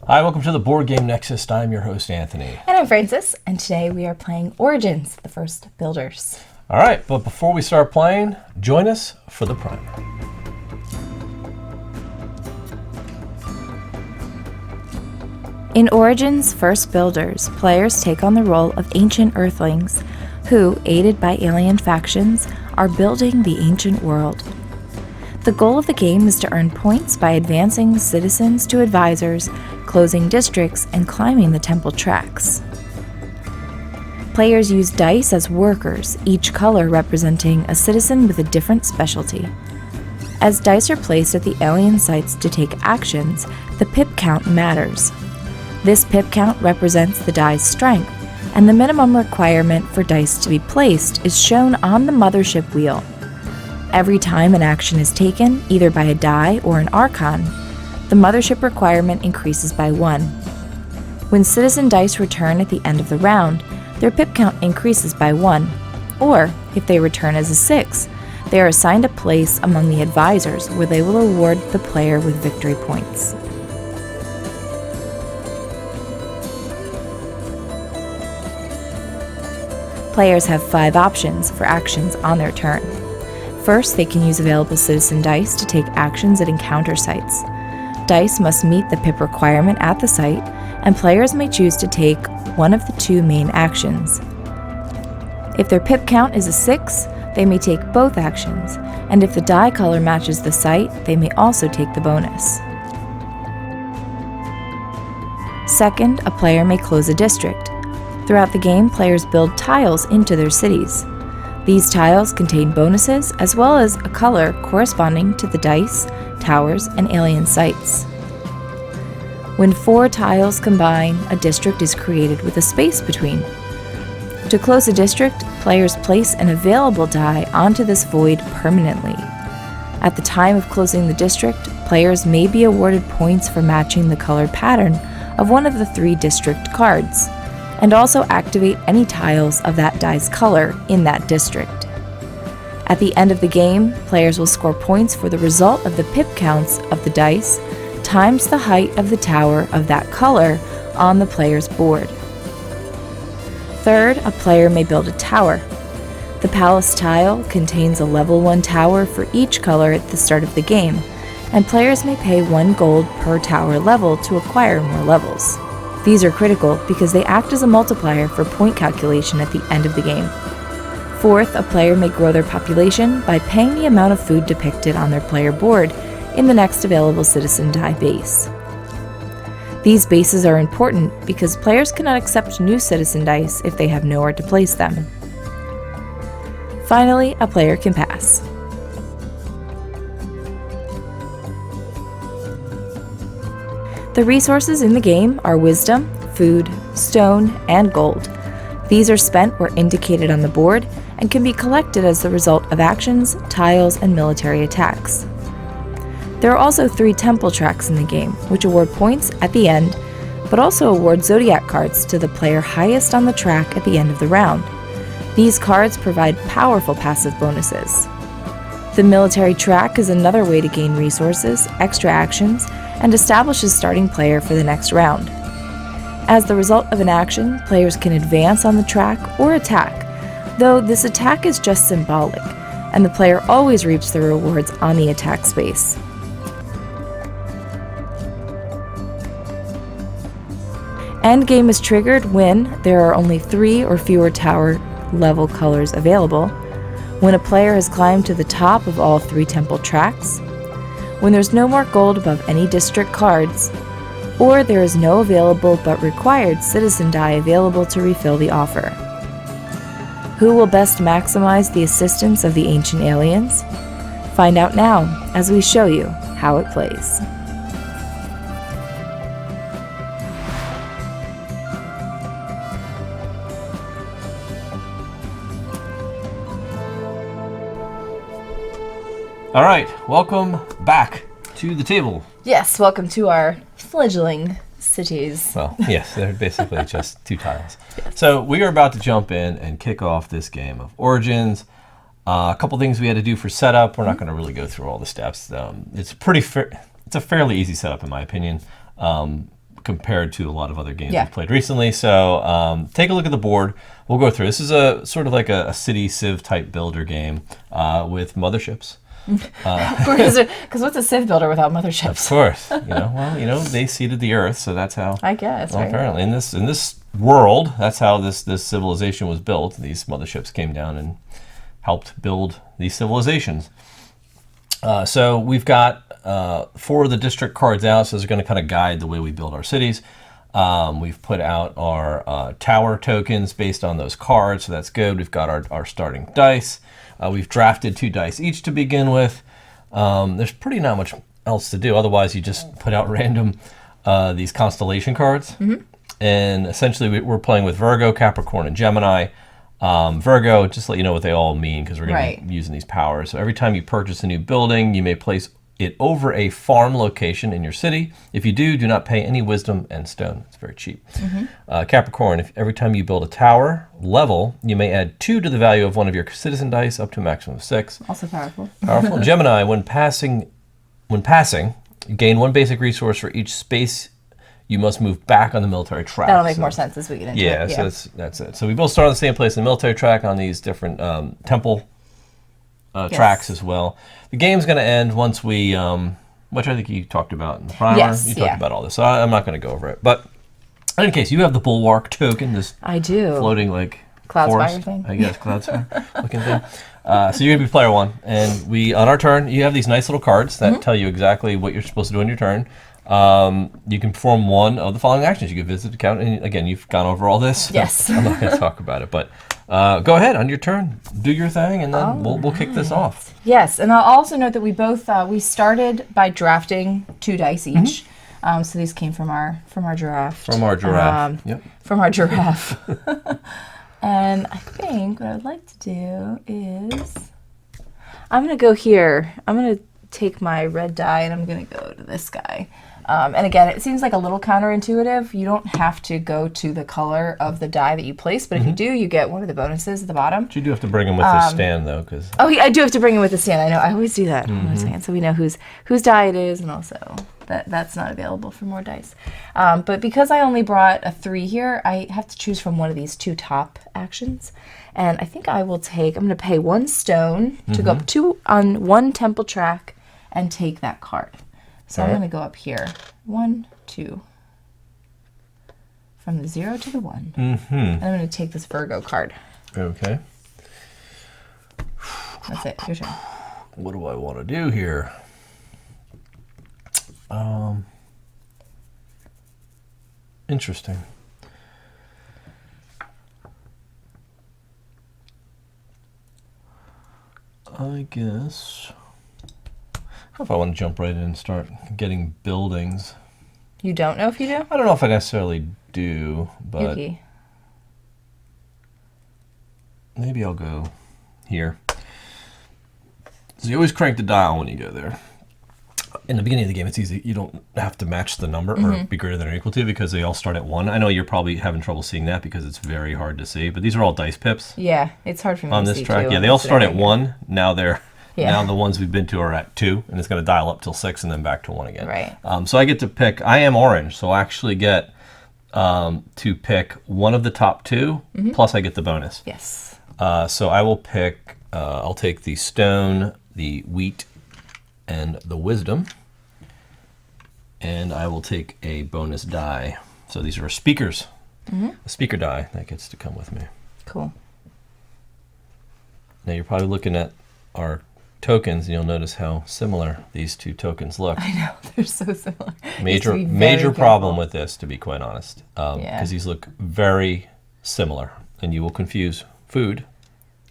Hi, welcome to the Board Game Nexus. I'm your host, Anthony. And I'm Francis, and today we are playing Origins, the first builders. All right, but before we start playing, join us for the primer. In Origins First Builders, players take on the role of ancient Earthlings who, aided by alien factions, are building the ancient world. The goal of the game is to earn points by advancing citizens to advisors, closing districts, and climbing the temple tracks. Players use dice as workers, each color representing a citizen with a different specialty. As dice are placed at the alien sites to take actions, the pip count matters. This pip count represents the die's strength, and the minimum requirement for dice to be placed is shown on the mothership wheel. Every time an action is taken, either by a die or an archon, the mothership requirement increases by 1. When citizen dice return at the end of the round, their pip count increases by 1, or, if they return as a 6, they are assigned a place among the advisors where they will award the player with victory points. Players have 5 options for actions on their turn. First, they can use available citizen dice to take actions at encounter sites. Dice must meet the pip requirement at the site, and players may choose to take one of the 2 main actions. If their pip count is a 6, they may take both actions, and if the die color matches the site, they may also take the bonus. Second, a player may close a district. Throughout the game, players build tiles into their cities. These tiles contain bonuses as well as a color corresponding to the dice, towers, and alien sites. When 4 tiles combine, a district is created with a space between. To close a district, players place an available die onto this void permanently. At the time of closing the district, players may be awarded points for matching the color pattern of one of the 3 district cards, and also activate any tiles of that die's color in that district. At the end of the game, players will score points for the result of the pip counts of the dice times the height of the tower of that color on the player's board. Third, a player may build a tower. The palace tile contains a level 1 tower for each color at the start of the game, and players may pay 1 gold per tower level to acquire more levels. These are critical because they act as a multiplier for point calculation at the end of the game. Fourth, a player may grow their population by paying the amount of food depicted on their player board in the next available citizen die base. These bases are important because players cannot accept new citizen dice if they have nowhere to place them. Finally, a player can pass. The resources in the game are wisdom, food, stone, and gold. These are spent where indicated on the board and can be collected as the result of actions, tiles, and military attacks. There are also 3 temple tracks in the game, which award points at the end, but also award zodiac cards to the player highest on the track at the end of the round. These cards provide powerful passive bonuses. The military track is another way to gain resources, extra actions, and establish a starting player for the next round. As the result of an action, players can advance on the track or attack, though this attack is just symbolic, and the player always reaps the rewards on the attack space. Endgame is triggered when there are only 3 or fewer tower level colors available, when a player has climbed to the top of all 3 temple tracks, when there's no more gold above any district cards, or there is no available but required citizen die available to refill the offer. Who will best maximize the assistance of the ancient aliens? Find out now as we show you how it plays. All right, welcome back to the table. Yes, welcome to our fledgling cities. Well, yes, they're basically just 2 tiles. Yes. So we are about to jump in and kick off this game of Origins. A couple things we had to do for setup. We're not going to really go through all the steps. It's a fairly easy setup in my opinion, because compared to a lot of other games Yeah. we've played recently. So take a look at the board. We'll go through. This is a sort of like a city civ type builder game with motherships. Because what's a Civ builder without motherships? Of course, they seeded the Earth, so that's how. I guess. Well, Right? apparently, in this world, that's how this civilization was built. These motherships came down and helped build these civilizations. So we've got 4 of the district cards out, so they're going to kind of guide the way we build our cities. We've put out our tower tokens based on those cards, so that's good. We've got our starting dice. We've drafted 2 dice each to begin with. There's pretty not much else to do. Otherwise, you just put out random these constellation cards. Mm-hmm. And essentially, we're playing with Virgo, Capricorn, and Gemini. Virgo, just to let you know what they all mean, because we're going to be using these powers. So every time you purchase a new building, you may place it over a farm location in your city. If you do not pay any wisdom and stone. It's very cheap. Mm-hmm. Capricorn, if every time you build a tower level, you may add 2 to the value of one of your citizen dice, up to a maximum of 6. Also powerful. Powerful. Gemini, when passing, you gain 1 basic resource for each space you must move back on the military track. That'll make more sense as we get into it. Yeah, so that's it. So we both start on the same place in the military track on these different temple tracks as well. The game's going to end once we, which I think you talked about in the primer. Yes, you talked about all this, so I'm not going to go over it. But in any case, you have the Bulwark token, this I do. floating like Cloud forest, Spire thing? I guess, Cloud Spire looking thing. So you're going to be player 1, and we, on our turn, you have these nice little cards that tell you exactly what you're supposed to do on your turn. You can perform one of the following actions. You can visit the account, and again, you've gone over all this. Yes. I'm not going to talk about it, but go ahead on your turn, do your thing, and then we'll kick this off. Yes, and I'll also note that we both we started by drafting 2 dice each. So these came from our draft. From our giraffe. Yep. From our giraffe. And I think what I would like to do is I'm going to go here. I'm going to take my red die and I'm going to go to this guy. And again, it seems like a little counterintuitive. You don't have to go to the color of the die that you place, but if you do, you get one of the bonuses at the bottom. But you do have to bring him with the stand, though, because. Oh, yeah, I do have to bring him with the stand. I know. I always do that. So we know whose die it is, and also that's not available for more dice. But because I only brought a 3 here, I have to choose from one of these 2 top actions. And I think I will take. I'm going to pay 1 stone to go up 2 on 1 temple track and take that card. So I'm going to go up here. 1, 2. From the 0 to the 1. Mm-hmm. And I'm going to take this Virgo card. Okay. That's it. Your turn. What do I want to do here? Interesting. I guess. If I want to jump right in and start getting buildings. You don't know if you do? I don't know if I necessarily do, but Yuki. maybe I'll go here. So you always crank the dial when you go there. In the beginning of the game, it's easy. You don't have to match the number or be greater than or equal to because they all start at 1. I know you're probably having trouble seeing that because it's very hard to see, but these are all dice pips. Yeah, it's hard for me on to this see track. too, Yeah, they all start at 1. Now they're Yeah. now the ones we've been to are at 2, and it's going to dial up till 6 and then back to 1 again. Right. So I get to pick. I am orange, so I actually get to pick one of the top 2. Plus, I get the bonus. Yes. So I will pick. I'll take the stone, the wheat, and the wisdom, and I will take a bonus die. So these are speakers. A speaker die that gets to come with me. Cool. Now you're probably looking at our tokens, and you'll notice how similar these 2 tokens look. I know, they're so similar. Major problem with this, to be quite honest, because Yeah. these look very similar, and you will confuse food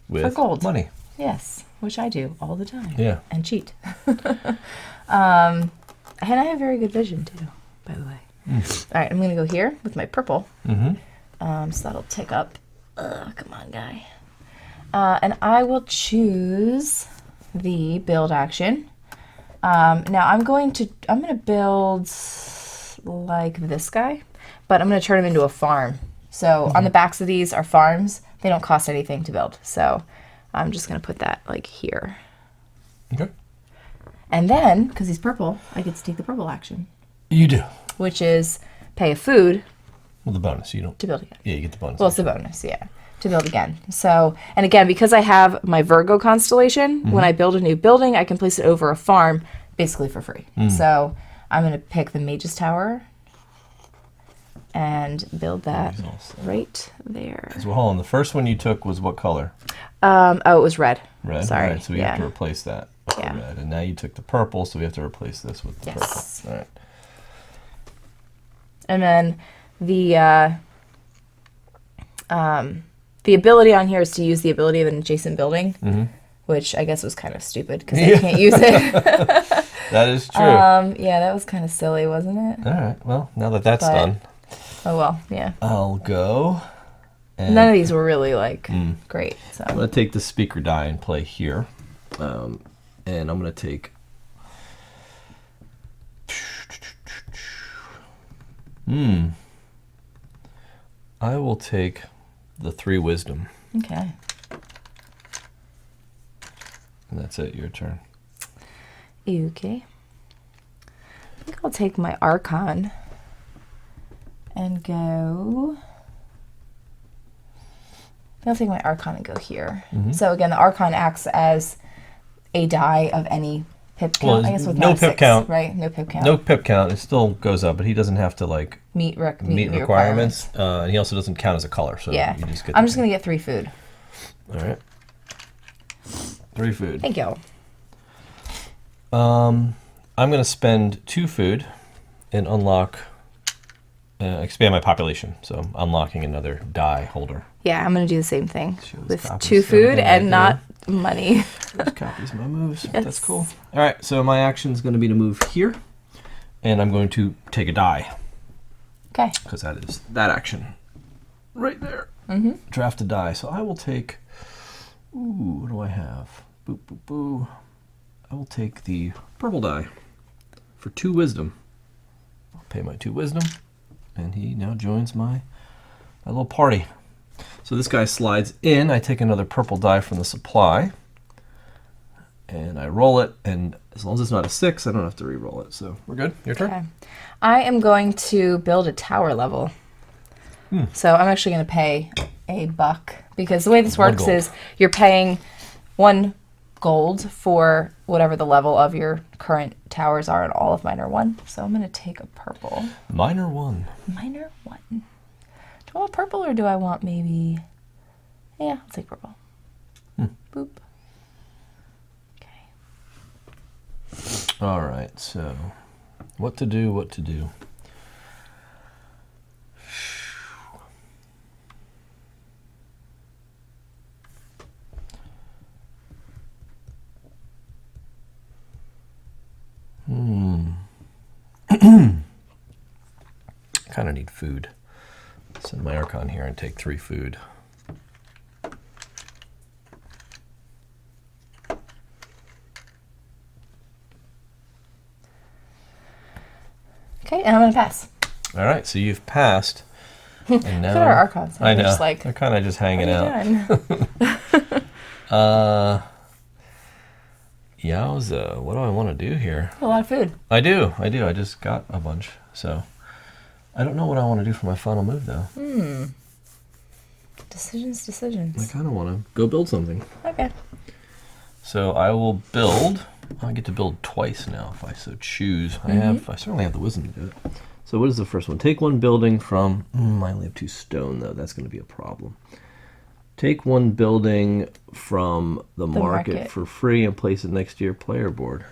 with gold. money. Yes, which I do all the time. Yeah. And cheat. And I have very good vision too, by the way. All right, I'm going to go here with my purple. So that'll tick up. Come on, guy. And I will choose the build action. Now I'm going to build like this guy, but I'm going to turn him into a farm. So on the backs of these are farms. They don't cost anything to build. So I'm just going to put that like here. Okay. And then, because he's purple, I get to take the purple action, You do. which is pay a food Well, the bonus. You don't. to build again. Yeah, you get the bonus. Well, it's a bonus, yeah, to build again. So, and again, because I have my Virgo constellation, when I build a new building, I can place it over a farm basically for free. So I'm going to pick the Mage's Tower and build that right there. So hold on. The first one you took was what color? Oh, it was red. Red. Sorry. All right, so we have to replace that. With Yeah. the red. And now you took the purple, so we have to replace this with the Yes. purple. All right. And then the ability on here is to use the ability of an adjacent building, which I guess was kind of stupid because I can't use it. That is true. Yeah, that was kind of silly, wasn't it? All right. Well, now that that's But- done, Oh well, yeah. I'll go. And None of these were really like great. So I'm going to take the speaker die and play here. And I'm going to take... I will take the 3 wisdom. okay. And that's it. Your turn. Okay. I think I'll take my Archon and go. I'll take my Archon and go here. So again, the Archon acts as a die of any pip count. Well, I guess with no my pip 6, count. right? No pip count. No pip count. It still goes up, but he doesn't have to like Meet requirements. And he also doesn't count as a color. So Yeah. you just get I'm the just gonna get 3 food. All right. 3 food. Thank you. I'm going to spend 2 food and unlock, expand my population. So I'm unlocking another die holder. Yeah, I'm gonna do the same thing Shows with copies 2 of food everything and right not money. There's copies of my moves. That's Yes. cool. All right, so my action is going to be to move here, and I'm going to take a die Okay. because that is that action right there. Draft a die. So I will take. Ooh, what do I have? Boo, boo, boo. I will take the purple die for 2 wisdom. I'll pay my 2 wisdom, and he now joins my little party. So this guy slides in. I take another purple die from the supply, and I roll it. And as long as it's not a 6, I don't have to re-roll it. So we're good. Your turn. Okay. I am going to build a tower level. So I'm actually going to pay $1 because the way this One works gold. is you're paying 1 gold for whatever the level of your current towers are, and all of mine are 1. So I'm going to take a purple. Minor 1. Mine are 1. Do I want purple or do I want maybe... Yeah, I'll take purple. Boop. Okay. All right. So, what to do? What to do? Kind of need food. Send my Archon here and take 3 food. Okay, and I'm going to pass. All right, so you've passed. And now Look at our Archons. I They're know. just like, They're kind of just hanging what out. are you doing? Yowza, what do I want to do here? A lot of food. I do. I just got a bunch, so I don't know what I want to do for my final move though. Decisions. I kind of want to go build something. Okay. So I will build. I get to build twice now if I so choose. I certainly have the wisdom to do it. So what is the first one? Take 1 building from. I only have 2 stone though. That's going to be a problem. Take 1 building from the market for free and place it next to your player board.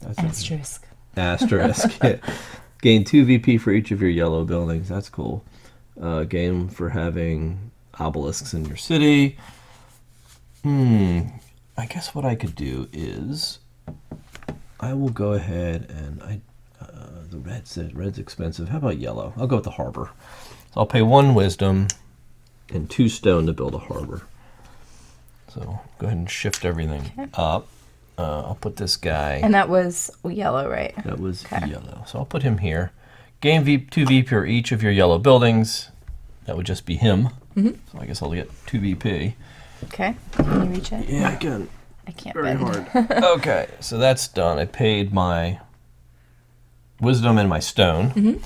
That's Asterisk. Asterisk. Yeah. Gain 2 VP for each of your yellow buildings. That's cool. Gain for having obelisks in your city. I guess what I could do is I will go ahead and the red's expensive. How about yellow? I'll go with the harbor. So I'll pay 1 wisdom and 2 stone to build a harbor. So go ahead and shift everything up. I'll put this guy. And that was yellow, right? That was yellow. So I'll put him here. Gain 2 VP for each of your yellow buildings. That would just be him. So I guess I'll get 2 VP. Okay. Can you reach it? Yeah, I can. I can't Very bend. hard. Okay, so that's done. I paid my wisdom and my stone.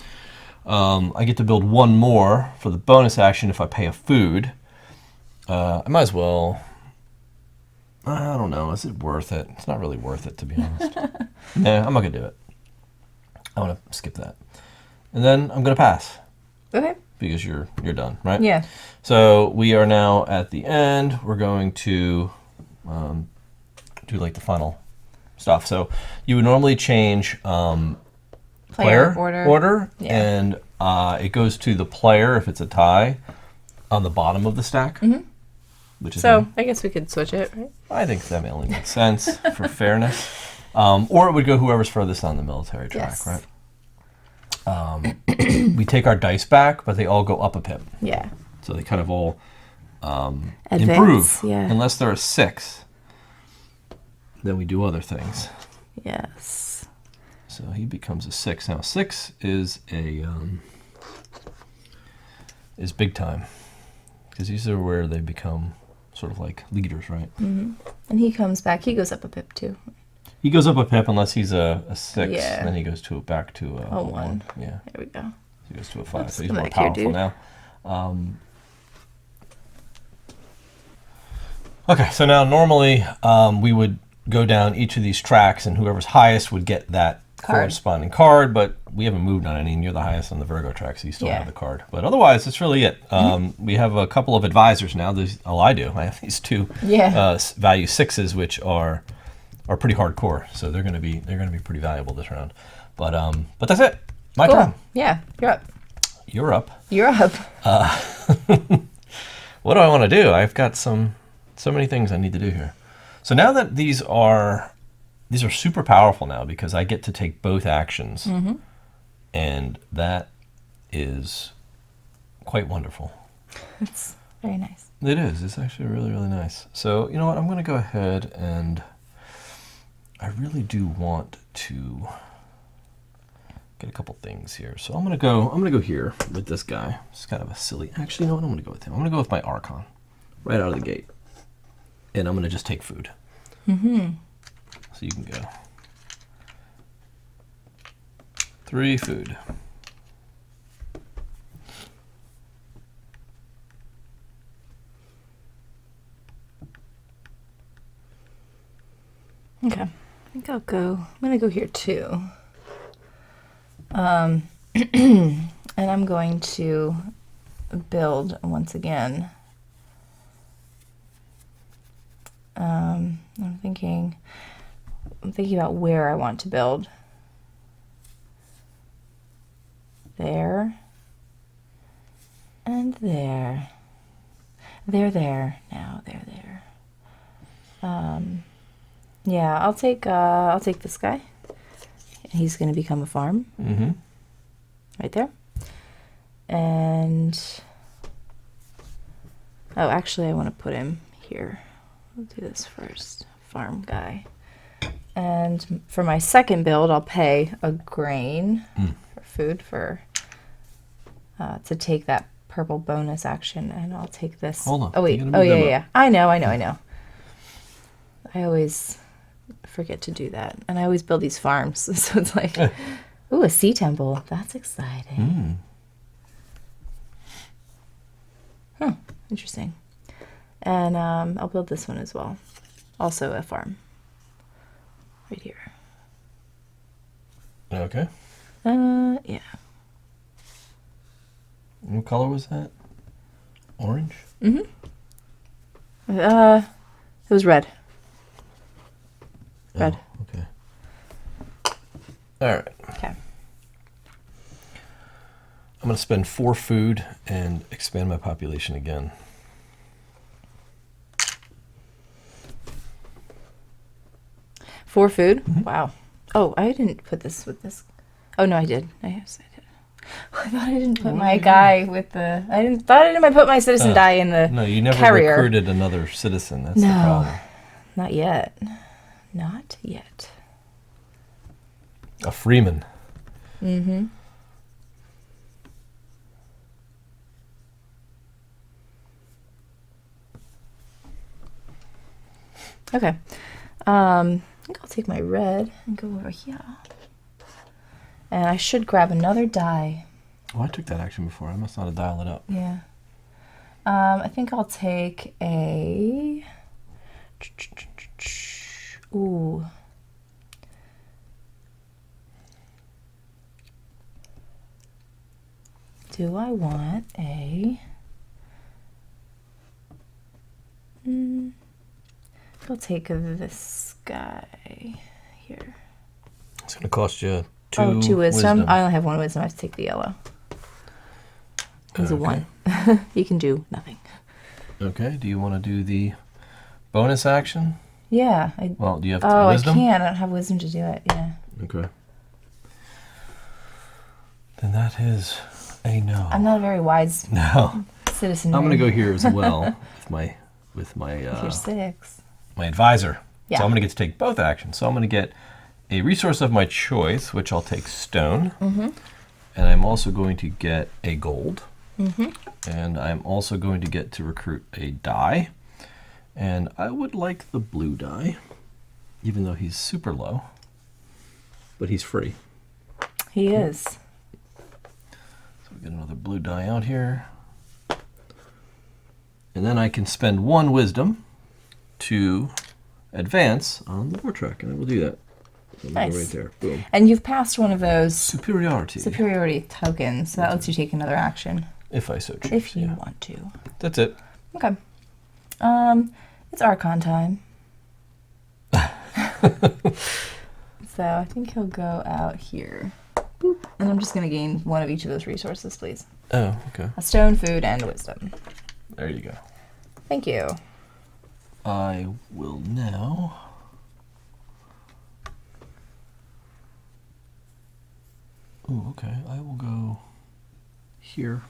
I get to build one more for the bonus action if I pay a food. I might as well. I don't know. Is it worth it? It's not really worth it, to be honest. Nah, I'm not going to do it. I want to skip that. And then I'm going to pass. Okay. Because you're done, right? Yeah. So we are now at the end. We're going to do like the final stuff. So you would normally change player order Yeah. and it goes to the player if it's a tie on the bottom of the stack. Which is So I guess we could switch it, right? I think that only makes sense for fairness. Or it would go whoever's furthest on the military track, Yes. right? We take our dice back, but they all go up a pip. Yeah. So they kind of all Advance, improve. yeah. Unless they're a 6, then we do other things. Yes. So he becomes a 6. Now 6 is a is big time because these are where they become sort of like leaders, right? And he comes back. He goes up a pip too. He goes up a pip unless he's a 6. Yeah. And then he goes back to a 1. Yeah. There we go. He goes to a 5. Oops, So he's come more back here, powerful dude. now. Okay, so now normally we would go down each of these tracks, and whoever's highest would get that Card. corresponding card. But we haven't moved on any, and you're the highest on the Virgo track, so you still Yeah. have the card. But otherwise, that's really it. We have a couple of advisors now. I do. I have these 2 Yeah. value 6s, which are pretty hardcore. So they're gonna be pretty valuable this round. But that's it. My Cool. turn. Yeah. You're up. You're up. You're up. What do I want to do? I've got so many things I need to do here. So now that these are super powerful now because I get to take both actions, and that is quite wonderful. It's very nice. It is. It's actually really, really nice. So you know what? I'm going to go ahead and I really do want to get a couple things here. So I'm going to go here with this guy. It's kind of a silly. Actually, you know what? I'm going to go with him. I'm going to go with my Archon right out of the gate. And I'm going to just take food. So you can go. 3 food. Okay. I think I'm gonna go here too. And I'm going to build once again. I'm thinking about where I want to build. There. And there. They're there now. They're there. Yeah, I'll take this guy. He's going to become a farm. Right there. And oh, actually, I want to put him here. We'll do this first. Farm guy. And for my second build, I'll pay a grain for food to take that purple bonus action, and I'll take this. Hold on. Oh wait. You gotta Oh move them yeah, up. yeah. I know. I always forget to do that, and I always build these farms, so it's like, ooh, a sea temple. That's exciting. Huh. Interesting. And I'll build this one as well. Also a farm. Right here. Okay. Yeah. What color was that? Orange? It was red. Red. Oh, okay. All right. Okay. I'm going to spend 4 food and expand my population again. For food? Wow. Oh, I didn't put this with this. Oh no, I did. Yes, I did. I thought I didn't put my guy with the. I didn't put my citizen die in the No, you never carrier. recruited another citizen. That's the No. problem. Not yet. Not yet. A freeman. Okay. I think I'll take my red and go over here. And I should grab another die. Oh, I took that action before. I must not have dialed it up. Yeah. I think I'll take a... Ooh. Do I want a... I'll take this guy here. It's going to cost you two wisdom. I only have one wisdom. I have to take the yellow. He's a 1. He can do nothing. Okay. Do you want to do the bonus action? Yeah. Well, do you have I wisdom? can't. I don't have wisdom to do it. Yeah. Okay. Then that is a no. I'm not a very wise No. citizen. I'm going to go here as well with my You're 6. my advisor. Yeah. So I'm going to get to take both actions. So I'm going to get a resource of my choice, which I'll take stone. Mm-hmm. And I'm also going to get a gold. Mm-hmm. And I'm also going to get to recruit a die. And I would like the blue die, even though he's super low. But he's free. He is. So we get another blue die out here. And then I can spend 1 wisdom to advance on the war track, and I will do that. So I'm gonna go Nice. right there. Boom. And you've passed one of those Superiority. superiority tokens, so that lets you take another action If I so choose. if you yeah. want to. That's it. Okay. It's Archon time. So I think he'll go out here. Boop. And I'm just going to gain one of each of those resources, please. Oh, okay. A stone, food, and wisdom. There you go. Thank you. I will now... Oh, okay. I will go here.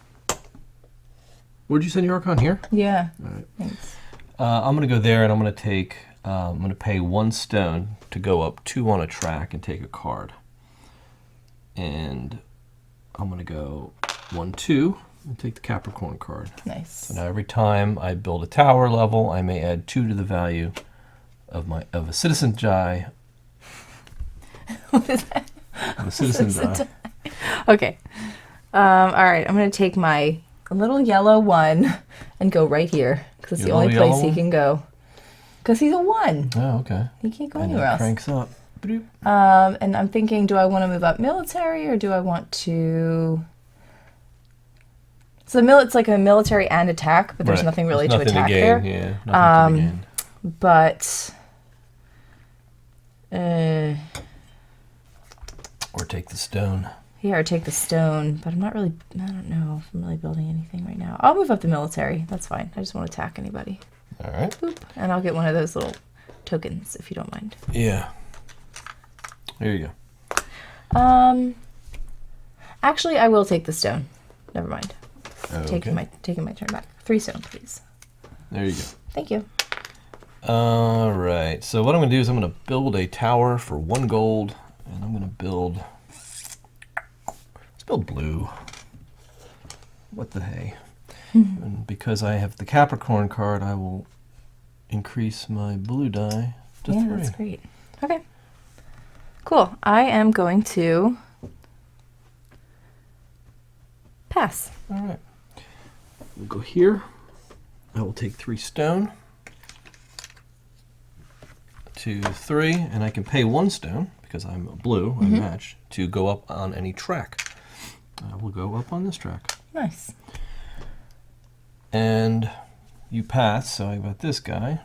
Where'd you send your Archon? Here? Yeah. All right. Thanks. I'm going to go there, and I'm going to take... I'm going to pay 1 stone to go up 2 on a track and take a card. And I'm going to go 1, 2, and take the Capricorn card. Nice. So now every time I build a tower level, I may add 2 to the value of a citizen die. What is that? Of a citizen die. Okay. All right. I'm going to take my little yellow 1 and go right here because it's Your the only little place he yellow can go. Because he's a 1. Oh, okay. He can't go And anywhere it else. cranks up. Bloop. And I'm thinking, do I want to move up military or do I want to... So it's like a military and attack, but there's Right. nothing really There's to nothing attack gain. there. Yeah, nothing to be gained. But... Or take the stone. Yeah, or take the stone, but I don't know if I'm really building anything right now. I'll move up the military. That's fine. I just won't attack anybody. All right. Boop. And I'll get one of those little tokens, if you don't mind. Yeah. There you go. Actually, I will take the stone. Never mind. Okay. Taking my turn back. 3 stone, please. There you go. Thank you. All right. So what I'm going to do is I'm going to build a tower for 1 gold, and I'm going to build... Let's build blue. What the hey? And because I have the Capricorn card, I will increase my blue die to 3. Yeah, that's great. Okay. Cool. I am going to pass. All right. We'll go here. I will take 3 stone. 2, 3, and I can pay 1 stone because I'm blue, I'm matched, to go up on any track. I will go up on this track. Nice. And you pass, so I got this guy.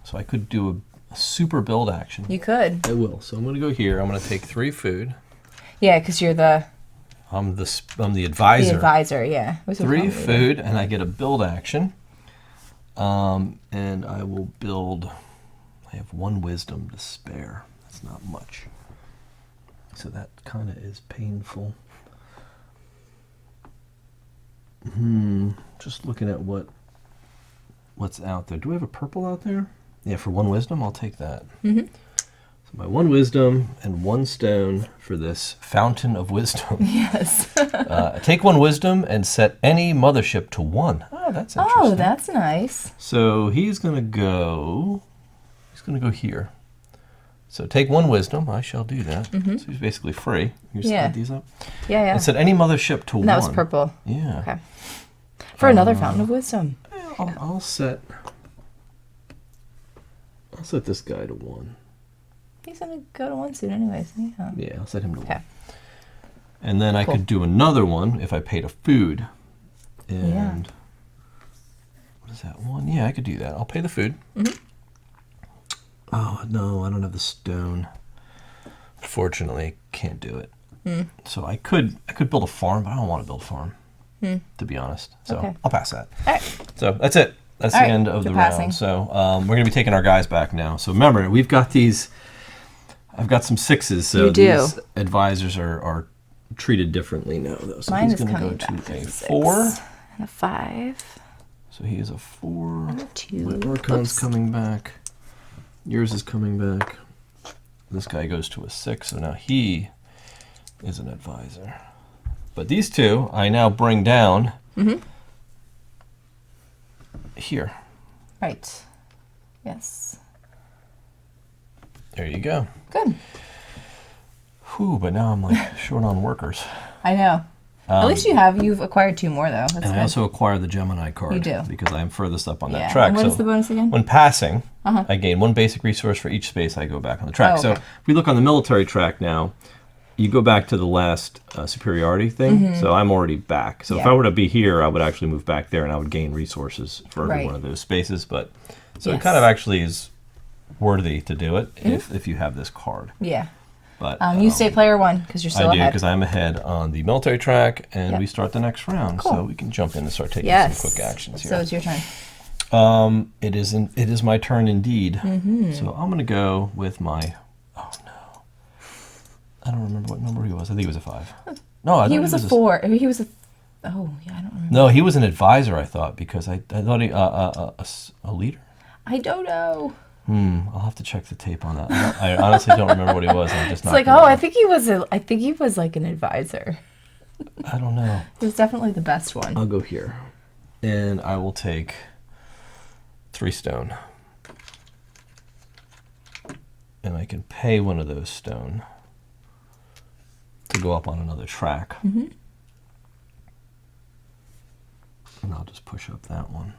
So I could do a super build action. You could. I will. So I'm going to go here. I'm going to take 3 food. Yeah, because you're the I'm the advisor. advisor, yeah. 3 food, and I get a build action. And I will build... I have 1 wisdom to spare. That's not much. So that kind of is painful. Just looking at what's out there. Do we have a purple out there? Yeah, for 1 wisdom, I'll take that. Mm-hmm. So my 1 wisdom and 1 stone for this fountain of wisdom. Yes. Take 1 wisdom and set any mothership to 1. Oh, that's interesting. Oh, that's nice. So he's gonna go here. So take 1 wisdom. I shall do that. So he's basically free. You just Yeah. add these up. Yeah. It said any mothership to 1. And that was purple. Yeah. Okay. For another fountain of wisdom. I'll set this guy to 1. He's gonna go to 1 soon, anyways. Yeah. Yeah, I'll set him to 1. Okay. And then I Cool. could do another one if I paid a food. And Yeah. what is that one? Yeah, I could do that. I'll pay the food. Oh no, I don't have the stone. Unfortunately, can't do it. So I could build a farm, but I don't want to build a farm, to be honest. So Okay. I'll pass that. All right. So that's it. That's All the right, end of you're the passing. round. So we're going to be taking our guys back now. So remember, we've got these. I've got some 6s. So You do. these advisors are treated differently now, though. So Mine he's is going to coming go back to a for 4. 6 and a 5. So he is a 4. 2. My Archon's Oops. coming back. Yours is coming back. This guy goes to a 6, so now he is an advisor. But these 2 I now bring down here. Right. Yes. There you go. Good. Whew, but now I'm like short on workers. I know. At least you've acquired 2 more though. That's And good. I also acquire the Gemini card. You do. Because I'm furthest up on yeah. that track. And what is So the bonus again? when passing, I gain 1 basic resource for each space I go back on the track. Oh, So okay. if we look on the military track now, you go back to the last superiority thing. So I'm already back. So if Yeah. I were to be here, I would actually move back there and I would gain resources for every Right. one of those spaces. But so it Yes. kind of actually is worthy to do it if you have this card. Yeah. But You stay player 1 because you're still I do ahead. because I'm ahead on the military track, and Yep. we start the next round. So Cool. we can jump in and start taking Yes. some quick actions So here. it's your turn. It is my turn indeed. So I'm gonna go with my. Oh no, I don't remember what number he was. I think he was a 5. No, I He thought was a 4. He was a. Oh yeah, I don't remember. No, he was an advisor. I thought because I thought he a leader. I don't know. I'll have to check the tape on that. I honestly don't remember what he was. I'm just It's not. like, gonna- oh, I think he was like an advisor. I don't know. He was definitely the best one. I'll go here, and I will take 3 stone, and I can pay 1 of those stone to go up on another track. And I'll just push up that one.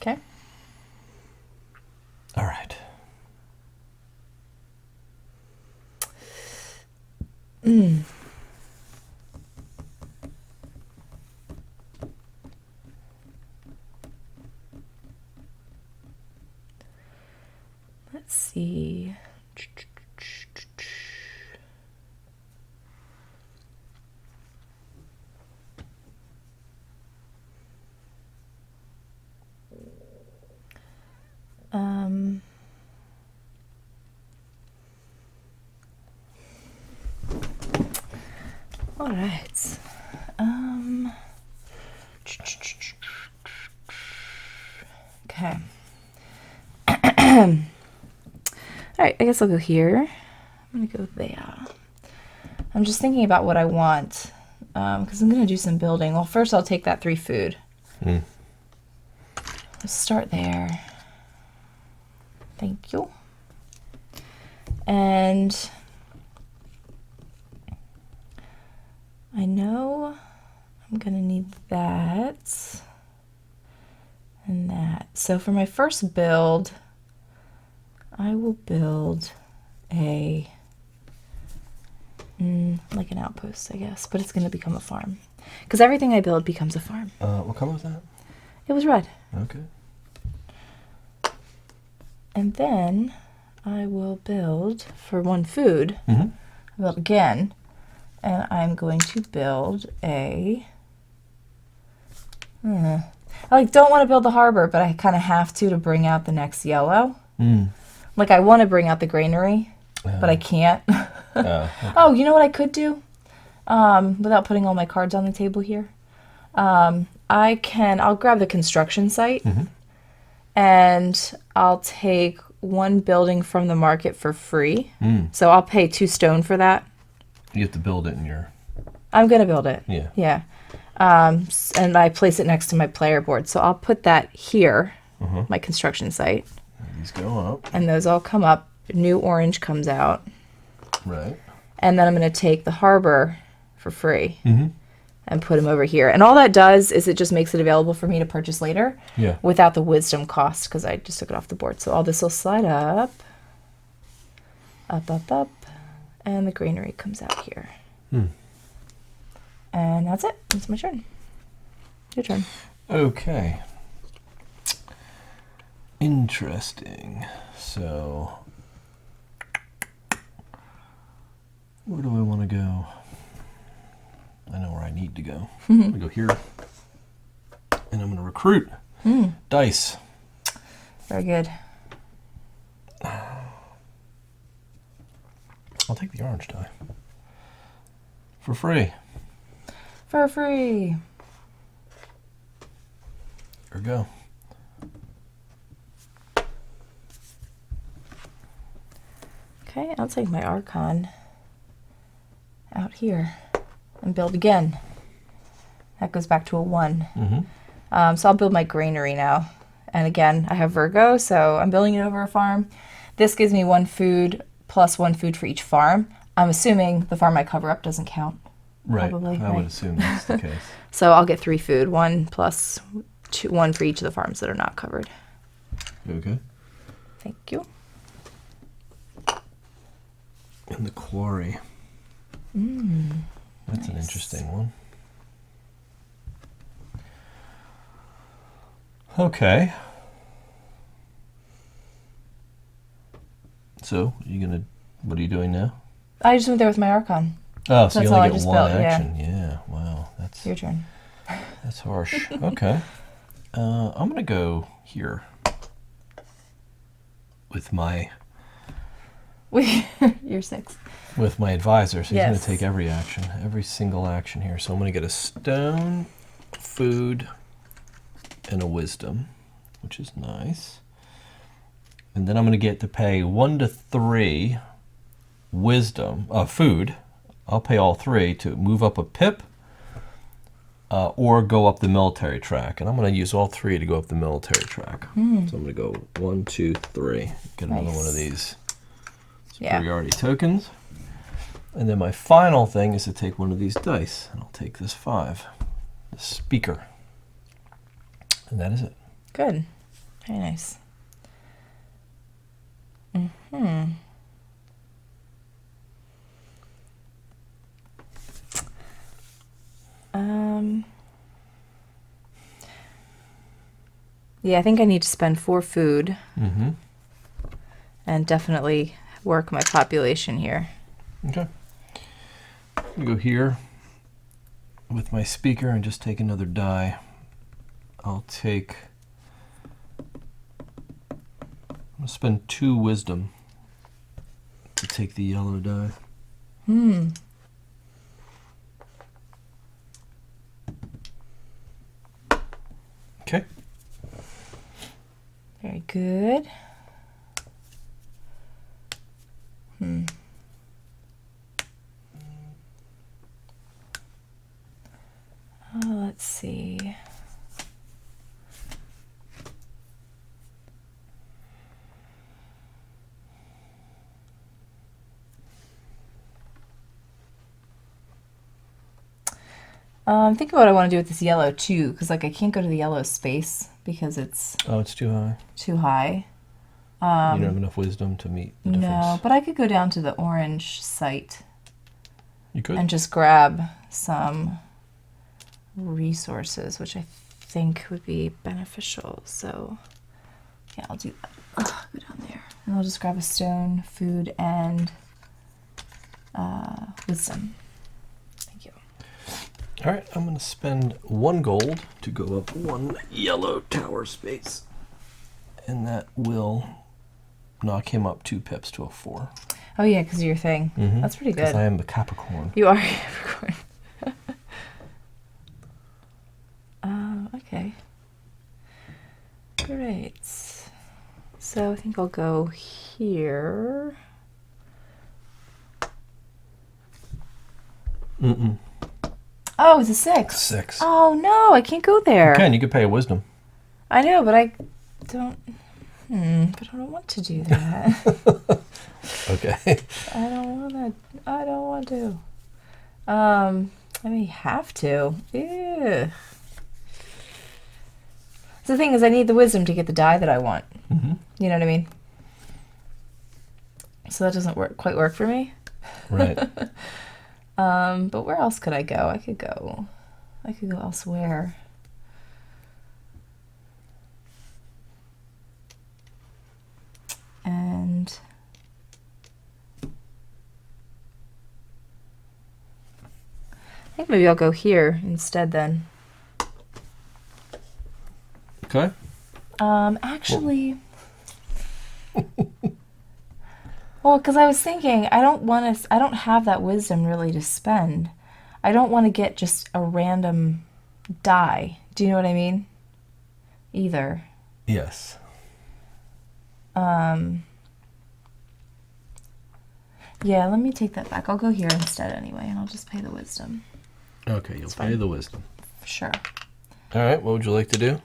Okay. All right. Let's see. All right. Okay. All right, I guess I'll go here. I'm gonna go there. I'm just thinking about what I want because I'm gonna do some building. Well, first I'll take that 3 food. Let's start there. Thank you. And I know I'm gonna need that and that. So for my first build, I will build a like an outpost, I guess, but it's gonna become a farm because everything I build becomes a farm. What color was that? It was red. Okay. And then I will build for 1 food. Mhm. I build again, and I'm going to build a. I don't want to build the harbor, but I kind of have to bring out the next yellow. Like I want to bring out the granary, but I can't. Okay. Oh, you know what I could do? Without putting all my cards on the table here. I'll grab the construction site and I'll take 1 building from the market for free. So I'll pay 2 stone for that. You have to build it in your. I'm going to build it. Yeah. Yeah. And I place it next to my player board. So I'll put that here, my construction site. These go up. And those all come up. new orange comes out. Right. And then I'm going to take the harbor for free Mm-hmm. and put him over here. And all that does is it just makes it available for me to purchase later Yeah. without the wisdom cost because I just took it off the board. So all this will slide up, up, up, up, and the granary comes out here. And that's it. It's my turn. Your turn. Okay. Interesting. So, where do I want to go? I know where I need to go. I'm going to go here. And I'm going to recruit dice. Very good. I'll take the orange die. For free. For free. There we go. Okay, I'll take my Archon out here and build again. That goes back to a 1. Mm-hmm. So I'll build my granary now. And again, I have Virgo, so I'm building it over a farm. This gives me 1 food plus 1 food for each farm. I'm assuming the farm I cover up doesn't count. Right. Probably, I would right. assume that's the case. So I'll get 3 food, 1 plus 2, 1 for each of the farms that are not covered. Okay. Thank you. And the quarry. That's an Nice. interesting one. Okay. So, what are you doing now? I just went there with my Archon. Oh, so That's you all I only get just one built, yeah. action. Yeah, wow. Your turn. That's harsh. Okay. I'm going to go here with my You're 6. with my advisor. So he's going Yes. to take every action, every single action here. So I'm going to get a stone, food, and a wisdom, which is nice. And then I'm going to get to pay 1 to 3 wisdom, food. I'll pay all 3 to move up a pip or go up the military track. And I'm going to use all 3 to go up the military track. So I'm going to go 1, 2, 3. Get another Nice. one of these Yeah. superiority tokens. And then my final thing is to take one of these dice. And I'll take this 5, the speaker. And that is it. Good. Very nice. Yeah, I think I need to spend 4 food Mm-hmm. and definitely work my population here. Okay. I'm going to go here with my speaker and just take another die. I'll take... I'm going to spend 2 wisdom to take the yellow die. Okay. Very good. Let's see. I'm thinking what I want to do with this yellow too, because like I can't go to the yellow space because it's Oh, it's too high. too high. You don't have enough wisdom to meet the difference. No, but I could go down to the orange site You could? and just grab some resources, which I think would be beneficial. So, yeah, I'll do that. Go down there. And I'll just grab a stone, food, and wisdom. Thank you. All right, I'm going to spend 1 gold to go up 1 yellow tower space. And that will knock him up 2 pips to a 4. Oh, yeah, because of your thing. Mhm. That's pretty Because good. I am the Capricorn. You are Capricorn. Okay. Great. So I think I'll go here. Mm-mm. Oh, it's a 6. 6. Oh no, I can't go there. You can. You could pay a wisdom. I know, but I don't. But I don't want to do that. Okay. I don't want to. I may have to. Ew. So the thing is, I need the wisdom to get the die that I want. Mm-hmm. You know what I mean? So that doesn't quite work for me. Right. But where else could I go? I could go elsewhere. And I think maybe I'll go here instead then. Okay. Actually, well, because I was thinking I don't have that wisdom really to spend. I don't want to get just a random die. Do you know what I mean? Either. Yes. Yeah, let me take that back. I'll go here instead anyway, and I'll just pay the wisdom. Okay, you'll pay fine. the wisdom. Sure. All right, what would you like to do?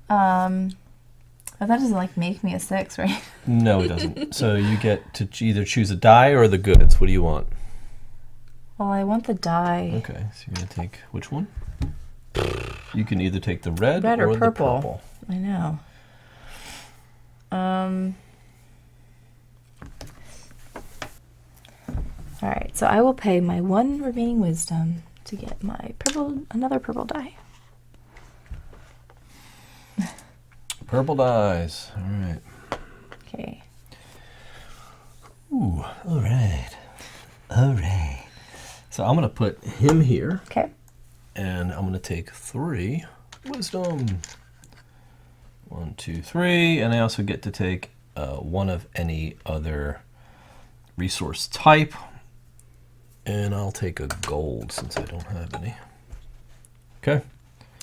But that doesn't like make me a 6, right? No, it doesn't. So you get to either choose a die or the goods. What do you want? Well, I want the die. Okay, so you're going to take which one? You can either take the red Red or or the purple. purple. I know. All right, so I will pay my 1 remaining wisdom to get my another purple die. Purple dies. All right. Okay. Ooh, all right. All right. So I'm going to put him here, Okay. and I'm going to take 3 wisdom. 1, 2, 3, and I also get to take one of any other resource type, and I'll take a gold since I don't have any. Okay,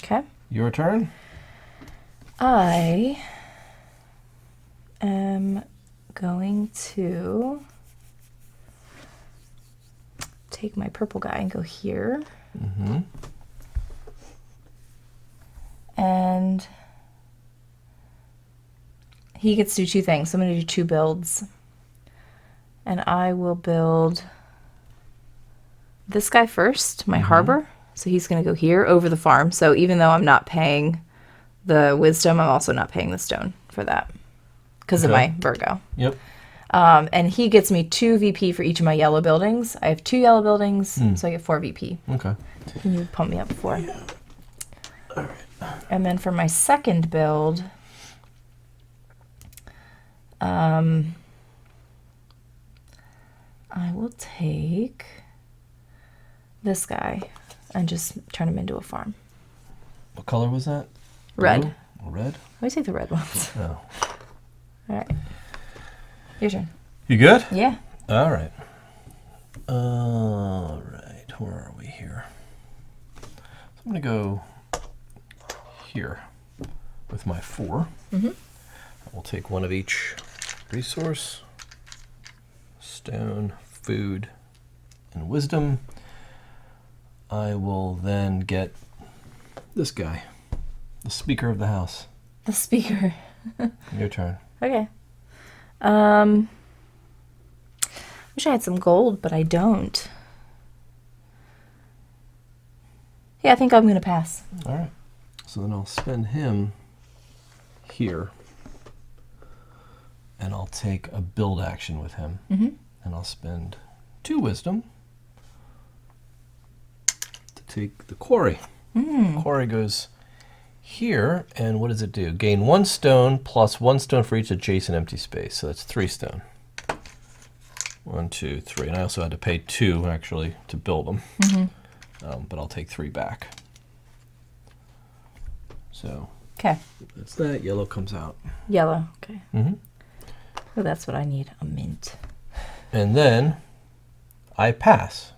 Okay. your turn. I am going to take my purple guy and go here. Mm-hmm. And he gets to do 2 things. So I'm going to do 2 builds. And I will build this guy first, my harbor. So he's going to go here over the farm. So even though I'm not paying the wisdom, I'm also not paying the stone for that because of Okay. my Virgo. Yep. And he gets me 2 VP for each of my yellow buildings. I have 2 yellow buildings, so I get 4 VP. Okay. Can you pump me up 4? All right. And then for my second build, I will take this guy and just turn him into a farm. What color was that? Red. Blue? Red? Let me take the red ones. Oh. All right. Your turn. You good? Yeah. All right. All right. Where are we here? So I'm going to go here with my 4. Mm-hmm. I will take one of each resource: stone, food, and wisdom. I will then get this guy, the Speaker of the House. The speaker. Your turn. Okay. Wish I had some gold, but I don't. Yeah, I think I'm gonna pass. All right. So then I'll spend him here, and I'll take a build action with him, and I'll spend 2 wisdom to take the quarry. Quarry goes here, and what does it do? Gain 1 stone plus 1 stone for each adjacent empty space. So that's 3 stone. 1, 2, 3, and I also had to pay 2 actually to build them, but I'll take 3 back. So Okay. that's that. Yellow comes out. Yellow. Okay. Mm-hmm. Oh, that's what I need. A mint. And then I pass.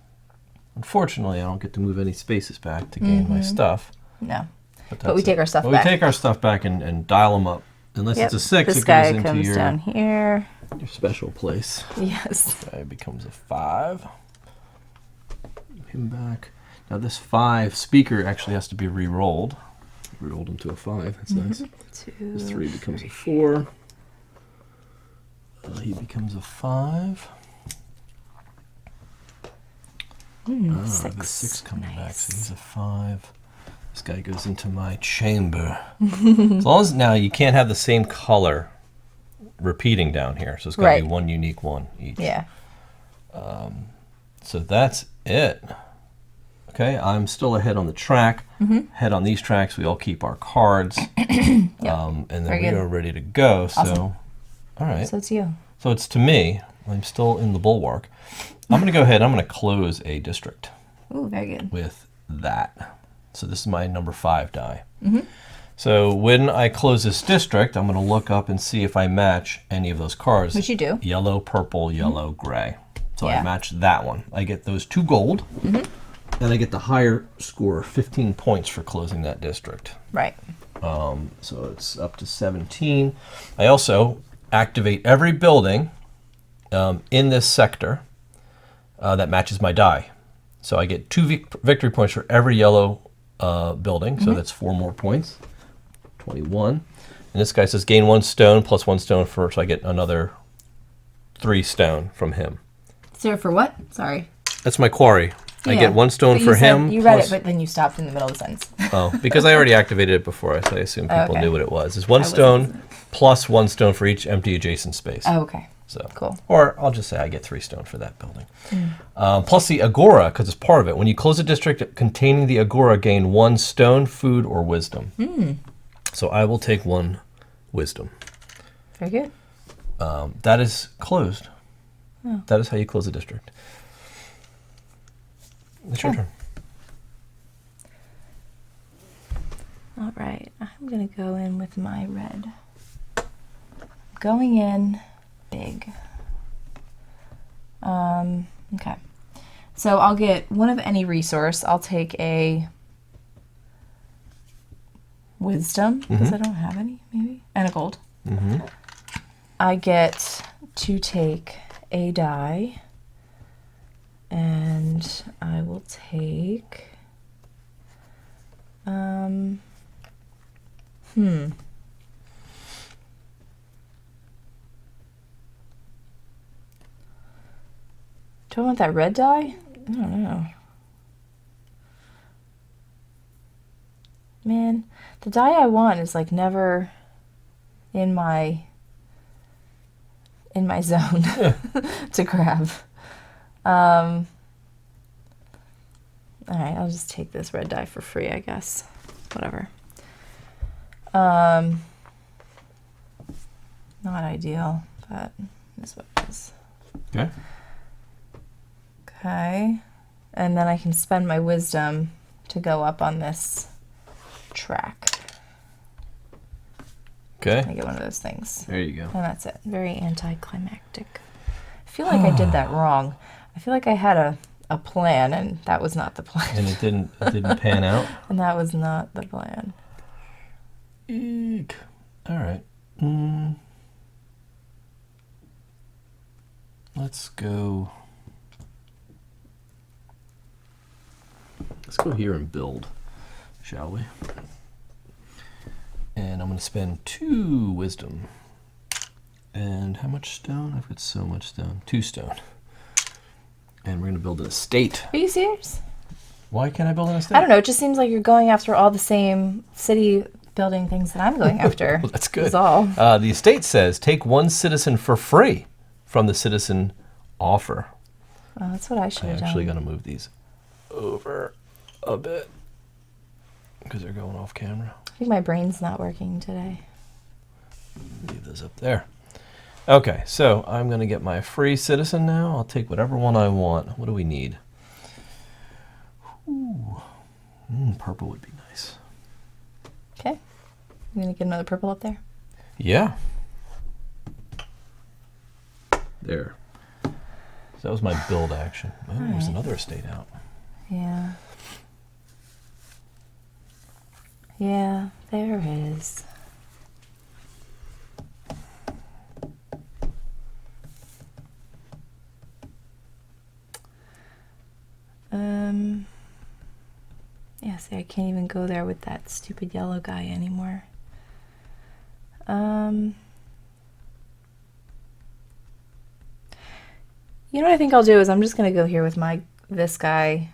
Unfortunately, I don't get to move any spaces back to gain my stuff. No. But we that's take it. our stuff But back. We take our stuff back and dial them up. Unless it's a 6, This it guy goes into comes your down here. special place. Yes. Guy becomes a 5. Move him back. Now this 5 speaker actually has to be re-rolled. Re-rolled into a 5. That's nice. 2. This 3 becomes a 4. He becomes a 5. Mm, The 6. 6 coming back, Nice. so he's a 5. This guy goes into my chamber. As long as now you can't have the same color repeating down here, so it's got to Right. be one unique one each. Yeah. So that's it. Okay, I'm still ahead on the track. Head on these tracks, we all keep our cards, and then Very we good. are ready to go. So, Awesome. all right. So it's you. So it's to me. I'm still in the bulwark. I'm going to go ahead. I'm going to close a district Ooh, very good. with that. So this is my number 5 die. So when I close this district, I'm going to look up and see if I match any of those cards. Which you do. Yellow, purple, yellow, gray. So I Yeah. match that one. I get those 2 gold, and I get the higher score, 15 points for closing that district. Right. So it's up to 17. I also activate every building in this sector that matches my die. So I get 2 victory points for every yellow building. So that's 4 more points. 21. And this guy says gain 1 stone plus 1 stone for, so I get another 3 stone from him. So for what? Sorry. That's my quarry. I Yeah. get 1 stone But for you said- him. You read plus- it, but then you stopped in the middle of the sentence. Oh, because I already activated it before, so I assume people Okay. knew what it was. It's 1 wasn't stone plus 1 stone for each empty adjacent space. Oh, okay. So Cool. Or I'll just say I get 3 stone for that building. Plus the agora, because it's part of it. When you close a district containing the agora, gain 1 stone, food, or wisdom. So I will take 1 wisdom. Very good. That is closed. That is how you close a district. It's your Okay. turn. All right. I'm going to go in with my red. Going in big. Okay. So I'll get one of any resource. I'll take a wisdom, because I don't have any, maybe, and a gold. I get to take a die, and I will take, do I want that red die? I don't know. Man, the die I want is like never in my zone to grab. All right, I'll just take this red die for free, I guess. Whatever. Not ideal, but that's what it is. Okay. Okay. And then I can spend my wisdom to go up on this track. Okay. I get one of those things. There you go. And that's it. Very anticlimactic. I feel like I did that wrong. I feel like I had a plan, and that was not the plan. And it didn't pan out. And that was not the plan. Eek. All right. Let's go. Let's go here and build, shall we? And I'm going to spend 2 wisdom. And how much stone? I've got so much stone. 2 stone. And we're going to build an estate. Are you serious? Why can't I build an estate? I don't know. It just seems like you're going after all the same city building things that I'm going after. Well, that's good. That's all. The estate says take 1 citizen for free from the citizen offer. Well, that's what I should I'm have actually done. going to move these over a bit because they're going off camera. I think my brain's not working today. Leave those up there. Okay, so I'm going to get my free citizen now. I'll take whatever one I want. What do we need? Ooh. Purple would be nice. Okay. I'm going to get another purple up there. Yeah. There. So that was my build action. Oh, there's right. another estate out. Yeah. Yeah, there is. Yeah, see, I can't even go there with that stupid yellow guy anymore. You know what I think I'll do is I'm just gonna go here with this guy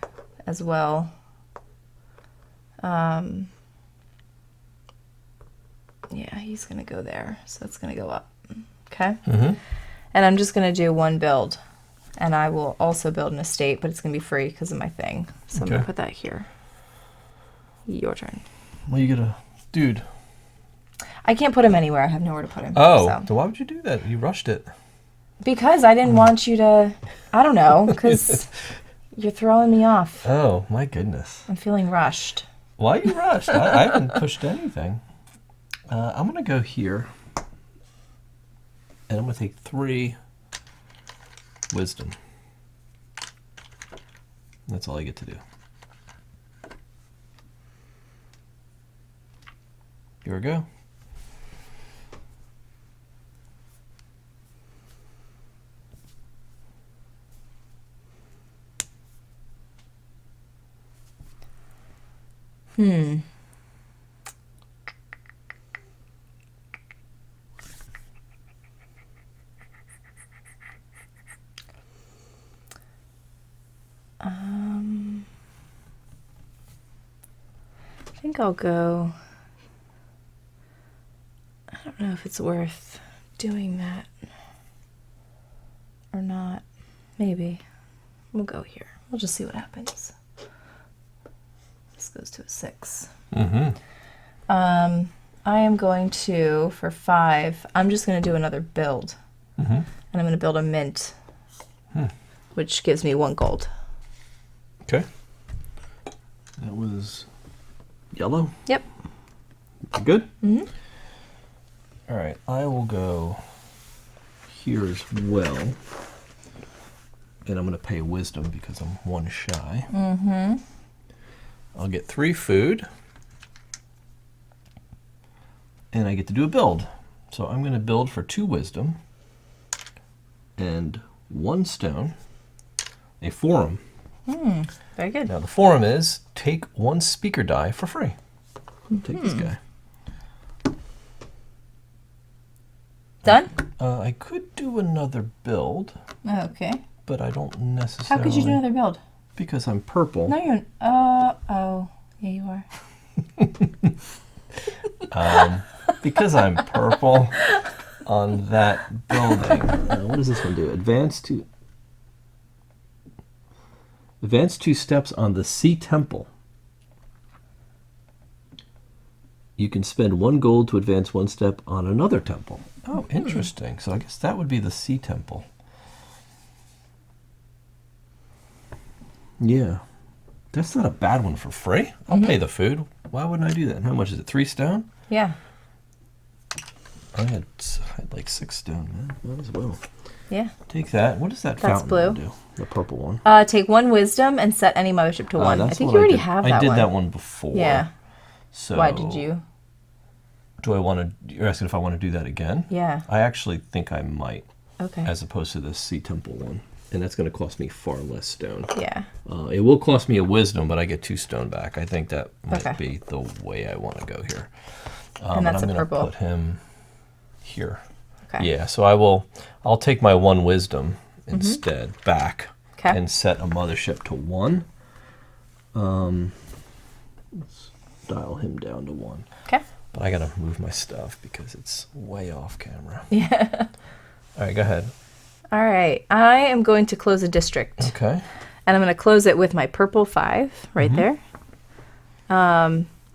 as well. Yeah, he's gonna go there, so it's gonna go up. Okay. And I'm just gonna do one build, and I will also build an estate, but it's gonna be free because of my thing. So I'm gonna put that here. Your turn. Well, you get a dude. I can't put him anywhere. I have nowhere to put him. Oh, so why would you do that? You rushed it. Because I didn't want you to. I don't know. Because you're throwing me off. Oh my goodness. I'm feeling rushed. Why are you rushed? I haven't pushed anything. I'm gonna go here, and I'm gonna take 3 wisdom. That's all I get to do. Here we go. I think I'll go. I don't know if it's worth doing that or not. Maybe. We'll go here. We'll just see what happens. This goes to a 6. I am going to, for 5, I'm just going to do another build. And I'm going to build a mint, which gives me 1 gold. Okay. That was yellow? Yep. Good? All right, I will go here as well. And I'm going to pay wisdom because I'm 1 shy. I'll get 3 food. And I get to do a build. So I'm going to build for 2 wisdom and 1 stone, a forum. Very good. Now the forum is take 1 speaker die for free. Take this guy. Done? I could do another build, Okay. but I don't How necessarily. could you do another build? Because I'm purple. No, you're. Oh. Yeah, you are. Because I'm purple on that building. What does this one do? Advance 2 steps on the Sea Temple. You can spend 1 gold to advance 1 step on another temple. Oh, interesting. So I guess that would be the Sea Temple. Yeah. That's not a bad one for free. I'll pay the food. Why wouldn't I do that? And how much is it? 3 stone? Yeah. I had like 6 stone, man. Might as well. Yeah. Take that. What does that That's fountain blue. one do? The purple one. Take 1 wisdom and set any mothership to 1. I That's think what you already did. have that one. I did that one before. Yeah. So Why did you? Do I want to? You're asking if I want to do that again? Yeah. I actually think I might, Okay. as opposed to the Sea Temple one, and that's going to cost me far less stone. Yeah. It will cost me a wisdom, but I get 2 stone back. I think that might Okay. be the way I want to go here. And that's I'm a gonna purple. put him here. Okay. Yeah. So I'll take my 1 wisdom instead back. Okay. And set a mothership to 1. Let's dial him down to 1. Okay. But I gotta move my stuff because it's way off camera. Yeah. All right, go ahead. All right. I am going to close a district. Okay. And I'm going to close it with my purple 5 right there.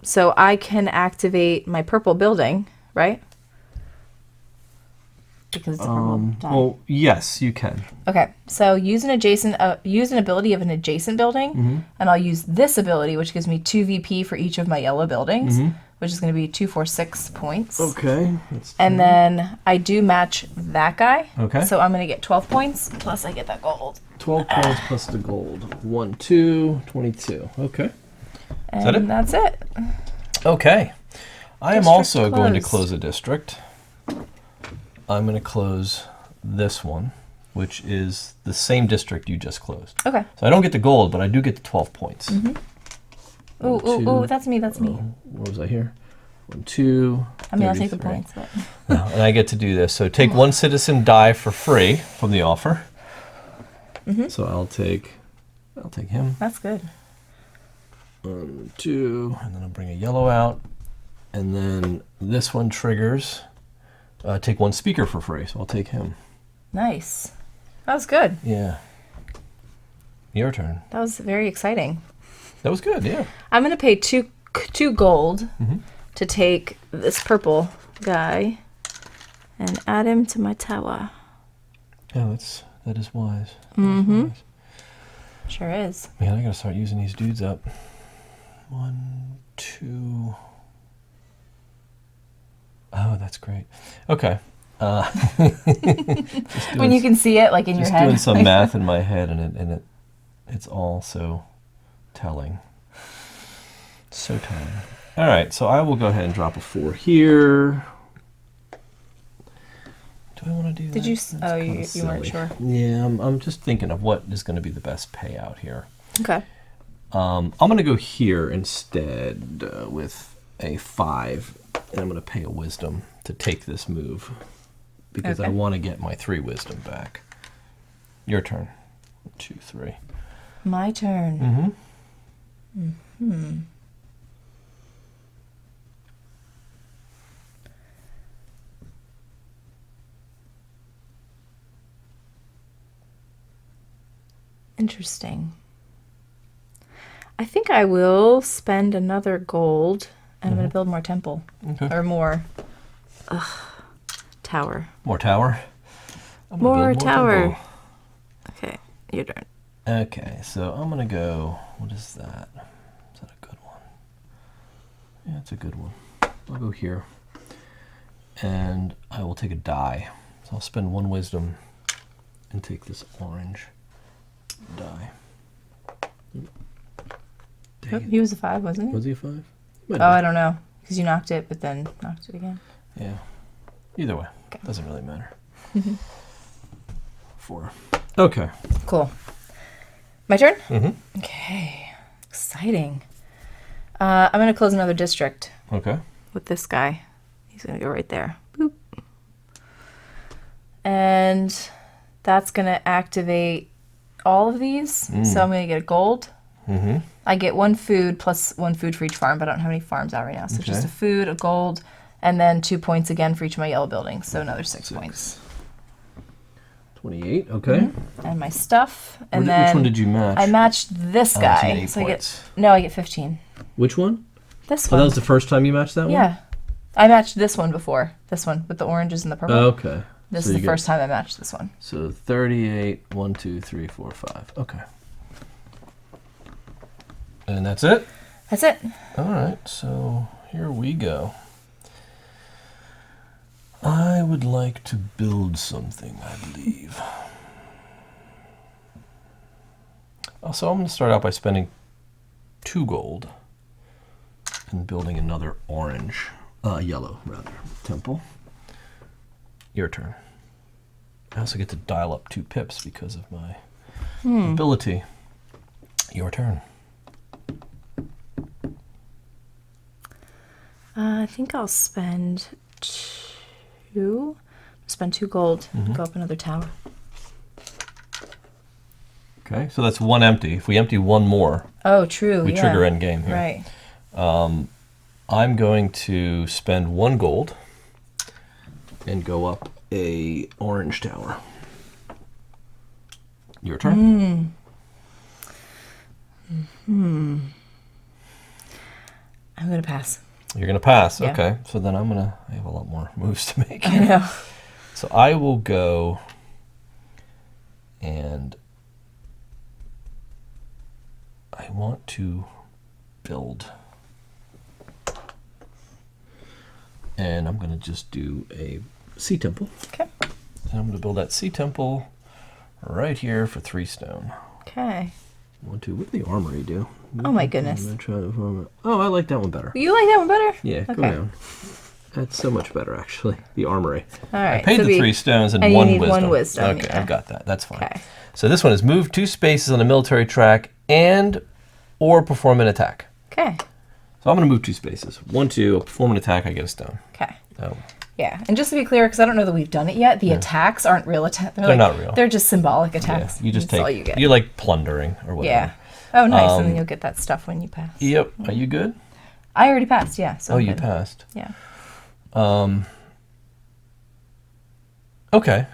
So I can activate my purple building, right? Because it's a purple die. Well, yes, you can. Okay, so use an ability of an adjacent building, and I'll use this ability, which gives me 2 VP for each of my yellow buildings, which is going to be 2, 4, 6 points. Okay. And then I do match that guy. Okay. So I'm going to get 12 points, plus I get that gold. 12 points plus the gold. 1, 2, 22. Okay. And that it? that's it. Okay. I am District also going to closed. close a district. I'm going to close this one, which is the same district you just closed. Okay. So I don't get the gold, but I do get the 12 points. Ooh, that's me, that's me. What was I here? 1, 2. I mean, I'll take the 33. points, but... No, and I get to do this. So take 1 citizen die for free from the offer. So I'll take him. That's good. 1, 2, and then I'll bring a yellow out, and then this one triggers. Take 1 speaker for free, so I'll take him. Nice. That was good. Yeah. Your turn. That was very exciting. That was good. Yeah. I'm going to pay two gold to take this purple guy and add him to my tower. Yeah, that is wise. Sure is. Man, I gotta start using these dudes up. 1, 2. Oh, that's great. Okay. When you can see it like in your Just head. doing some math in my head, and it's all so telling. So telling. All right, so I will go ahead and drop a 4 here. Do I want to do that? Did you? That's Oh, kinda you weren't silly. sure. Yeah, I'm just thinking of what is going to be the best payout here. Okay. I'm going to go here instead with a 5, and I'm going to pay a wisdom to take this move because I Okay. want to get my 3 wisdom back. Your turn. 1, 2, 3. My turn. Interesting. I think I will spend another gold and I'm going to build more temple. Okay. Or more tower. More tower. I'm gonna More build tower. temple. Okay, your turn. Okay, so I'm gonna go. What is that? Is that a good one? Yeah, it's a good one. I'll go here, and I will take a die. So I'll spend 1 wisdom and take this orange die. Dang it. He was a 5, wasn't he? Was he a 5? Might Oh, have I don't know. Because you knocked it, but then knocked it again. been. Yeah. Either way, Okay. doesn't really matter. 4. Okay. Cool. My turn? Mm-hmm. Okay. Exciting. I'm going to close another district Okay. with this guy. He's going to go right there. Boop. And that's going to activate all of these. So I'm going to get a gold. Mm-hmm. I get 1 food plus 1 food for each farm, but I don't have any farms out right now. So Okay. just a food, a gold, and then 2 points again for each of my yellow buildings. So another 6 points. 28. Okay. And my stuff. And Which then one did you match? I matched this Oh, so you guy. get 8 So I points. get 15. Which one? This Oh, one. that was the first time you matched that one? Yeah. I matched this one before. This one with the oranges and the purple. Okay. This So is you the first time I matched this one. So 38, 1, 2, 3, 4, 5. Okay. And that's it? That's it. All right, so here we go. I would like to build something, I believe. So I'm going to start out by spending 2 gold and building another orange, yellow rather, temple. Your turn. I also get to dial up 2 pips because of my ability. Your turn. I think I'll spend 2. Spend 2 gold. Go up another tower. Okay, so that's 1 empty. If we empty 1 more, Oh, true. we yeah. trigger end game here. Right. I'm going to spend 1 gold and go up a orange tower. Your turn. I'm going to pass. You're going to pass. Yeah. Okay, so then I have a lot more moves to make. I know. So I will go and I want to build. And I'm going to just do a sea temple. Okay. And I'm going to build that sea temple right here for 3 stone. Okay. 1, 2. What did the armory do? Oh my goodness. Oh, I like that one better. You like that one better? Yeah, go Okay. down. That's so much better, actually. The armory. All right. I paid so the 3 stones and and you 1 need wisdom. 1 wisdom, Okay, yeah. I've got that. That's fine. Okay. So this one is move 2 spaces on a military track and or perform an attack. Okay. So I'm going to move 2 spaces. 1, 2. I'll perform an attack. I get a stone. Okay. Oh, Yeah, and just to be clear, because I don't know that we've done it yet, the attacks aren't real attacks. They're not real. They're just symbolic Yeah, attacks. you just That's take. all you get. You like plundering or whatever. Yeah. Oh, nice. And then you'll get that stuff when you pass. Yep. Are you good? I already passed, yeah. So Oh, I'm you good. passed. Yeah. Okay.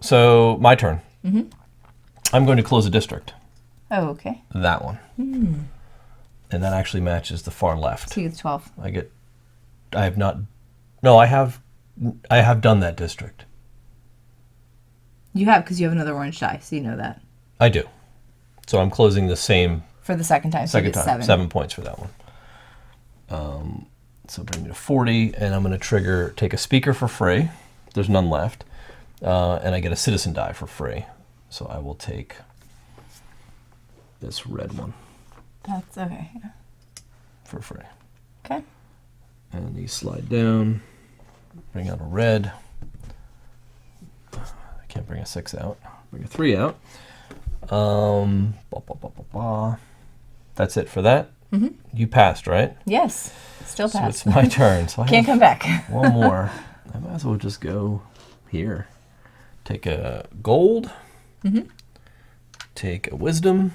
So my turn. Mm-hmm. I'm going to close a district. Oh, okay. That one. And that actually matches the far left. So you get 12. I have not. No, I have done that district. You have, because you have another orange die, so you know that. I do. So I'm closing the same For the second time, so you second get time. 7. 7 points for that one. So bring me to 40, and I'm going to take a speaker for free. There's none left. And I get a citizen die for free. So I will take this red one That's okay. Yeah. for free. Okay. And these slide down. Bring out a red. I can't bring a 6 out. Bring a 3 out. That's it for that. Mm-hmm. You passed, right? Yes. Still So passed. it's my turn. So I Can't have come back. one more. I might as well just go here. Take a gold. Mm-hmm. Take a wisdom.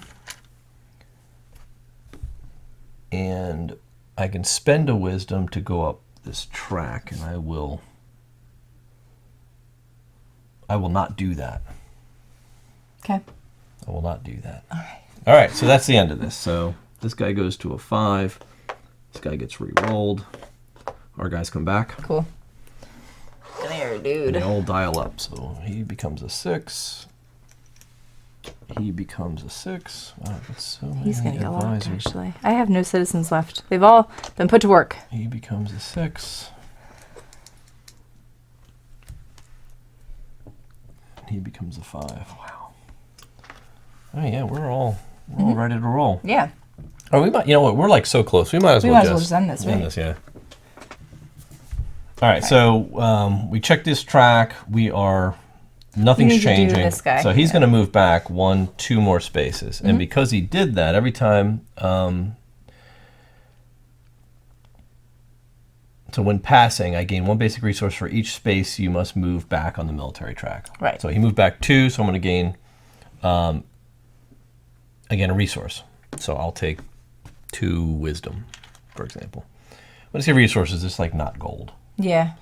And I can spend a wisdom to go up this track, and I will not do that. Okay. I will not do that. All right. All right, so that's the end of this. So this guy goes to a 5. This guy gets re-rolled. Our guys come back. Cool. Come here, And dude. they all dial up. So he becomes a 6. He becomes a 6. Wow, that's so many He's going to get locked, advisors. actually. I have no citizens left. They've all been put to work. He becomes a 6. He becomes a 5. Wow. Oh yeah, we're all ready to roll. Yeah. Oh, we might. You know what? We're like so close. We might as well just end this, right? yeah. All right. So we checked this track. Nothing's need to do changing. this guy, So he's yeah. going to move back 1, 2 more spaces, and because he did that, every time. So when passing, I gain 1 basic resource for each space you must move back on the military track. Right. So he moved back 2, so I'm going to gain, again, a resource. So I'll take 2 wisdom, for example. When I say resources, it's like not gold. Yeah.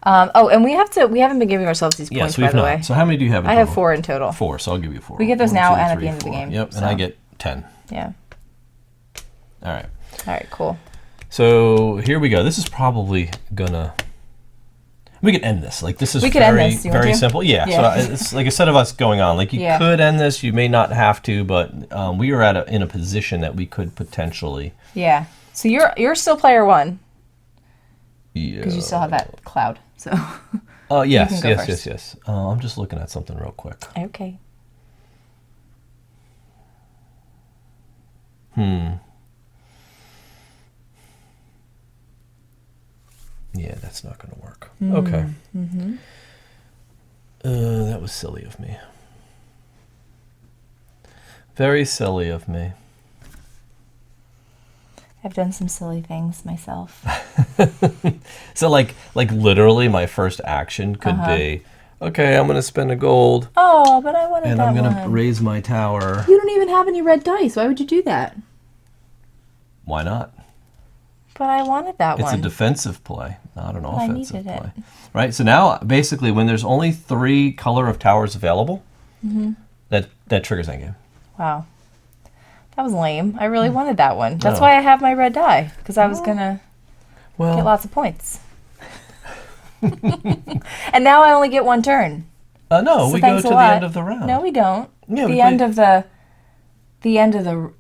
And we haven't been giving ourselves these points, Yes, by we've the not. way. So how many do you have in I total? have 4 in total. 4, so I'll give you 4. We get those 1, now 2, and at 3, the end of the 4. game, Yep, and so. I get 10. Yeah. All right. All right, cool. So here we go. This is probably gonna. We could end this. Like this is We could end very this. You want very to? simple. Yeah. Yeah. So it's like instead of us going on, like you Yeah. could end this. You may not have to, but we are in a position that we could potentially. Yeah. So you're still player 1 Yeah. because you still have that cloud. So. Yes, can go yes, first. yes. I'm just looking at something real quick. Okay. Yeah, that's not going to work. Okay. Mm-hmm. That was silly of me. Very silly of me. I've done some silly things myself. So like literally my first action could be, okay, I'm going to spend a gold Oh, but I wanted and that I'm going to one. raise my tower. You don't even have any red dice. Why would you do that? Why not? But I wanted that It's one. a defensive play, not an I offensive needed it. play. Right? So now basically when there's only 3 color of towers available, that triggers that game. Wow. That was lame. I really wanted that one. That's why I have my red die, because I was going to get Well, lots of points. And now I only get 1 turn. no, So we go thanks to a the lot. end of the round. No, we don't. Yeah, we the play- end of the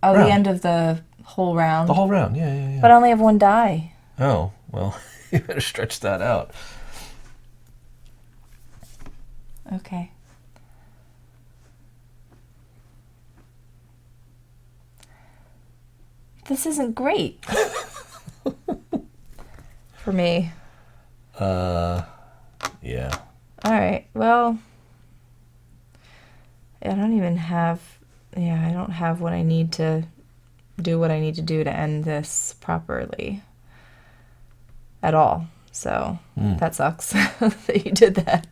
Round. end of the whole round. The whole round. Yeah. But I only have 1 die. Oh, well, you better stretch that out. Okay. This isn't great. For me. Yeah. All right. Well, I don't even have. Yeah, I don't have what I need to do what I need to do to end this properly. At all. So that sucks that you did that.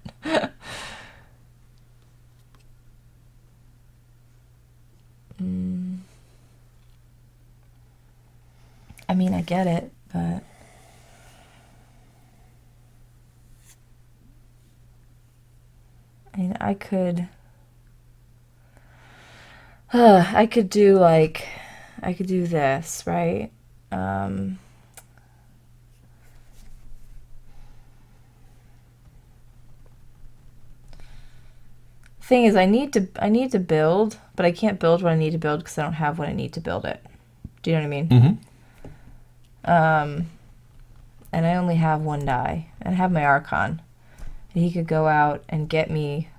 I mean, I get it, but I mean, I could do like, I could do this, right? Thing is, I need to build, but I can't build what I need to build because I don't have what I need to build it. Do you know what I mean? Mm-hmm. And I only have one die, and I have my Archon, and he could go out and get me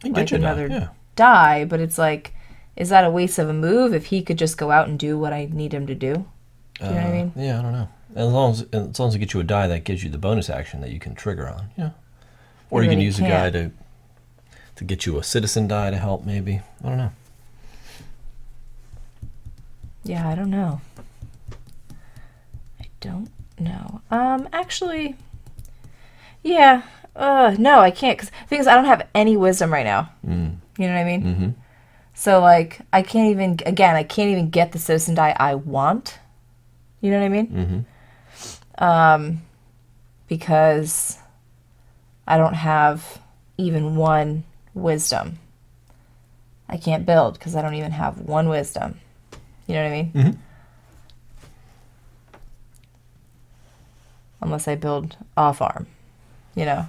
like another die, but it's like, is that a waste of a move if he could just go out and do what I need him to do? Do you know what I mean? Yeah, I don't know. As long as it gets you a die that gives you the bonus action that you can trigger on. Yeah. Or you can use a guy to get you a citizen die to help, maybe. I don't know. Yeah, I don't know. I don't know. Actually, yeah. No, I can't, because the thing is, I don't have any wisdom right now. You know what I mean? Mm-hmm. So, like, I can't even get the citizen die I want. You know what I mean? Mm-hmm. Because I don't have even one wisdom. I can't build because I don't even have one wisdom. You know what I mean? Mm-hmm. Unless I build a farm, you know.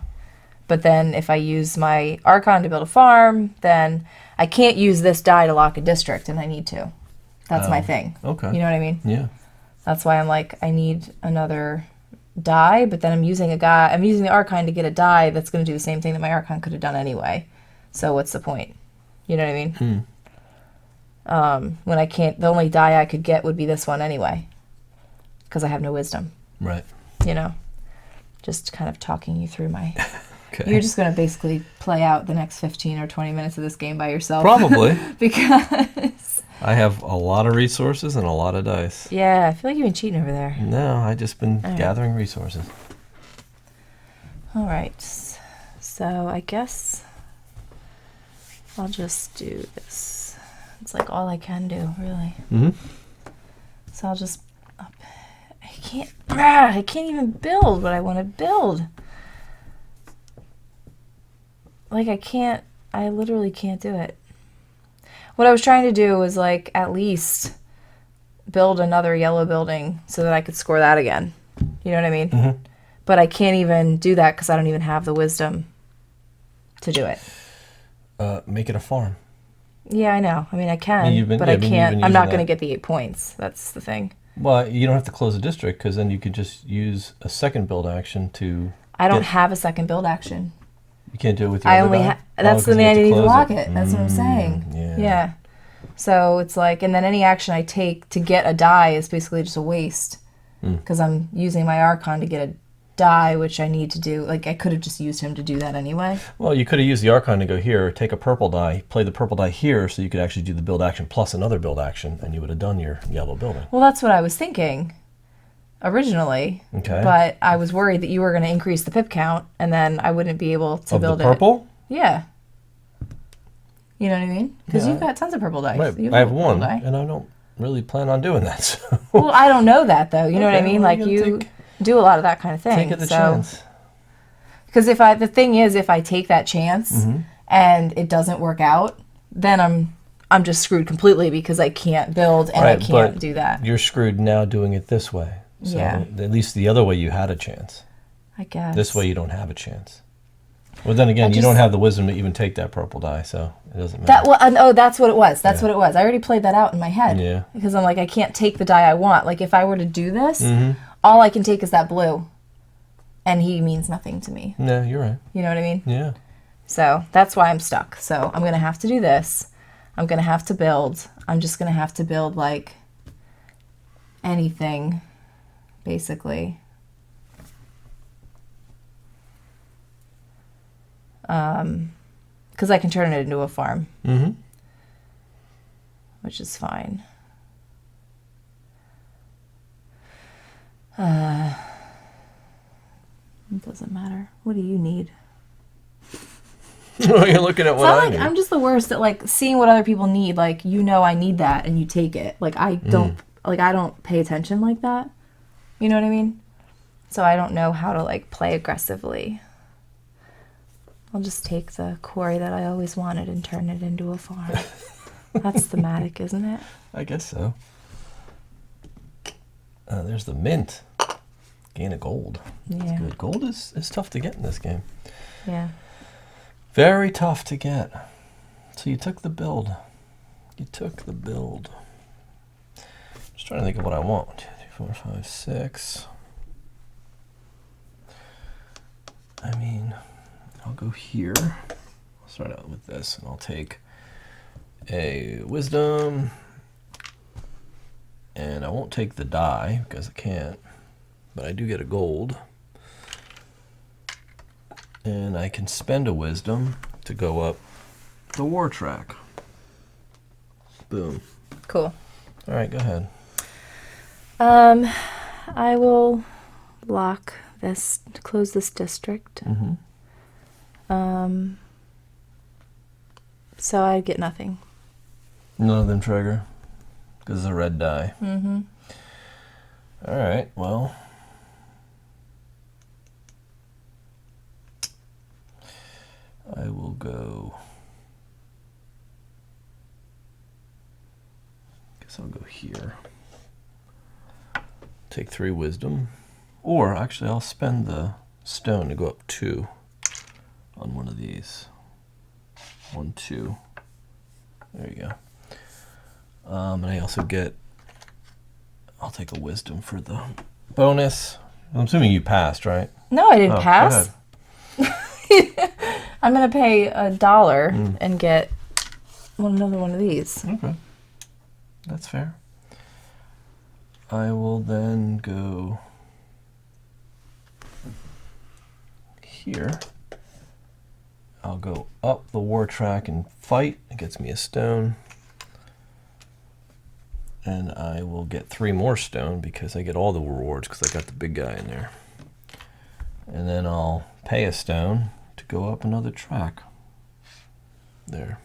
But then if I use my Archon to build a farm, then I can't use this die to lock a district, and I need to. That's my thing. Okay. You know what I mean? Yeah. That's why I'm like, I need another die, but then I'm using the Archon to get a die that's going to do the same thing that my Archon could have done anyway. So what's the point? You know what I mean? When I can't, the only die I could get would be this one anyway, because I have no wisdom. Right. You know, just kind of talking you through my. Okay. You're just going to basically play out the next 15 or 20 minutes of this game by yourself. Probably. Because I have a lot of resources and a lot of dice. yeah, I feel like you've been cheating over there. No, I just been right. gathering resources. All right. So I guess I'll just do this. It's like all I can do, really. Mm-hmm. So I'll just... I can't even build what I want to build. Like, I literally can't do it. What I was trying to do was, like, at least build another yellow building so that I could score that again. You know what I mean? Mm-hmm. But I can't even do that because I don't even have the wisdom to do it. Make it a farm. Yeah, I know. I mean, I can, I can't. I'm not going to get the 8 points. That's the thing. Well, you don't have to close a district, because then you could just use a second build action to... I don't have a second build action. You can't do it with your other die? That's the thing, I need to lock it. That's what I'm saying. Yeah. So it's like, and then any action I take to get a die is basically just a waste. Because I'm using my Archon to get a die, which I need to do. Like, I could have just used him to do that anyway. Well, you could have used the Archon to go here, take a purple die, play the purple die here, so you could actually do the build action plus another build action, and you would have done your yellow building. Well, that's what I was thinking originally. Okay. But I was worried that you were going to increase the pip count, and then I wouldn't be able to build the purple? Yeah. You know what I mean? Because Yeah. you've got tons of purple dice. Right. I have one, and I don't really plan on doing that. So. Well, I don't know that, though. You know what I mean? Well, Like, you do a lot of that kind of thing. Take the chance. Because the thing is, if I take that chance and it doesn't work out, then I'm just screwed completely because I can't build and I can't do that. You're screwed now doing it this way. So Yeah. at least the other way you had a chance. I guess. This way you don't have a chance. Well, then again, you don't have the wisdom to even take that purple die, so it doesn't matter. That's what it was. That's what it was. I already played that out in my head. Yeah. Because I'm like, I can't take the die I want. Like, if I were to do this, all I can take is that blue. And he means nothing to me. No, you're right. You know what I mean? Yeah. So that's why I'm stuck. So I'm going to have to do this. I'm going to have to build. I'm just going to have to build, like, anything, basically. Because I can turn it into a farm. Mm-hmm. Which is fine. Doesn't matter. What do you need? You're looking at what I need. I'm just the worst at like seeing what other people need. Like, you know, I need that, and you take it. Like, I don't pay attention like that. You know what I mean? So I don't know how to like play aggressively. I'll just take the quarry that I always wanted and turn it into a farm. That's thematic, isn't it? I guess so. There's the mint. Gain a gold. Yeah. That's good. Gold is tough to get in this game. Yeah. Very tough to get. So you took the build. Just trying to think of what I want. 1, 2, 3, 4, 5, 6. I mean, I'll go here. I'll start out with this, and I'll take a wisdom. And I won't take the die because I can't. But I do get a gold. And I can spend a wisdom to go up the war track. Boom. Cool. All right, go ahead. I will block this, close this district. So I get nothing. None of them trigger because it's a red die. All right, well. I will go. Guess I'll go here. Take 3 wisdom. Or actually, I'll spend the stone to go up 2 on one of these. 1, 2. There you go. And I also get. I'll take a wisdom for the bonus. I'm assuming you passed, right? No, I didn't Oh, pass. go ahead. I'm going to pay $1 and get another one of these. Okay. That's fair. I will then go here. I'll go up the war track and fight. It gets me a stone. And I will get 3 more stone because I get all the rewards because I got the big guy in there. And then I'll pay a stone to go up another track. There.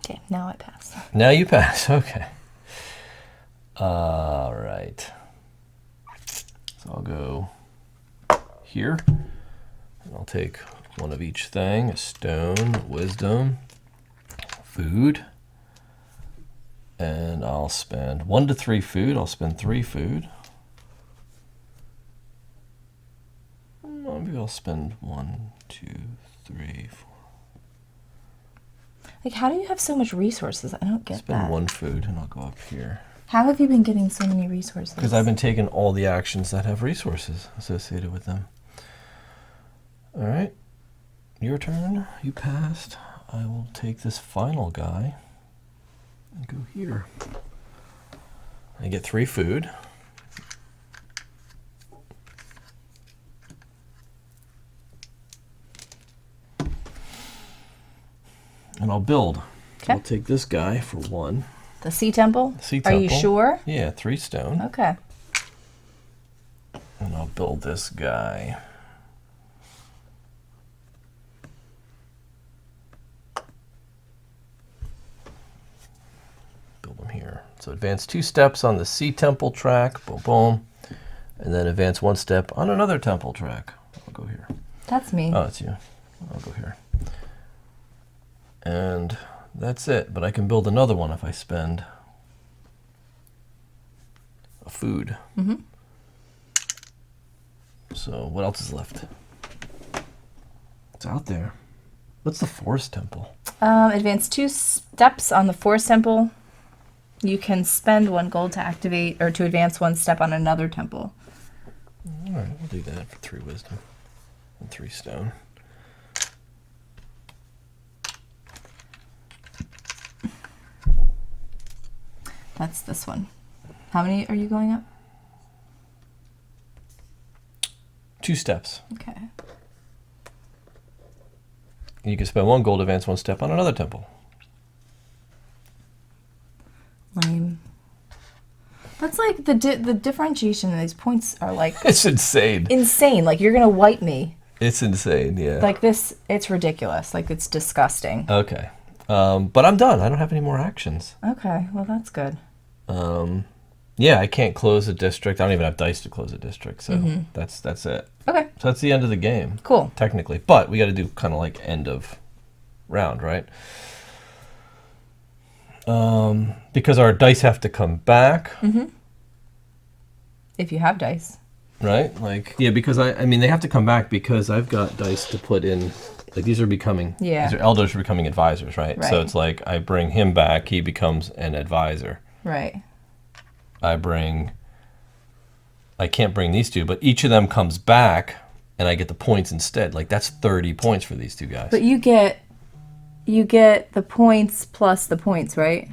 Okay, now I pass. Now you pass. Okay. All right. So I'll go here. And I'll take one of each thing. A stone, wisdom, food. And I'll spend 1 to 3 food. I'll spend 3 food. Maybe I'll spend 1, 2, 3, 4. Like, how do you have so much resources? I don't get Spend that. 1 food, and I'll go up here. How have you been getting so many resources? Because I've been taking all the actions that have resources associated with them. All right. Your turn. You passed. I will take this final guy and go here. I get 3 food. And I'll build. Okay. I'll take this guy for 1. The Sea Temple? Sea Are you Temple. sure? Yeah, 3 stone. Okay. And I'll build this guy. Build him here. So advance 2 steps on the Sea Temple track. Boom, boom. And then advance 1 step on another temple track. I'll go here. That's me. Oh, it's you. I'll go here. And that's it. But I can build another one if I spend a food. So what else is left? It's out there. What's the Forest Temple? Advance 2 steps on the Forest Temple. You can spend 1 gold to activate or to advance 1 step on another temple. All right, we'll do that for 3 wisdom and 3 stone. That's this one. How many are you going up? 2 steps. Okay. And you can spend 1 gold, advance 1 step on another temple. Lame. That's like the differentiation in these points are like It's insane. insane. Like, you're gonna wipe me. It's insane, yeah. Like this, it's ridiculous. Like, it's disgusting. Okay. But I'm done. I don't have any more actions. Okay, well, that's good. Yeah, I can't close a district. I don't even have dice to close a district, so that's it. Okay, So that's the end of the game. cool. Technically. But we got to do kind of like end of round, right? Because our dice have to come back, If you have dice. right? Like, yeah, because I mean, they have to come back because I've got dice to put in. Like, these are becoming, Yeah. these are elders are becoming advisors, right? So Right. it's like I bring him back, he becomes an advisor. Right. I can't bring these two, but each of them comes back and I get the points instead. Like, that's 30 points for these two guys. But you get the points plus the points, right?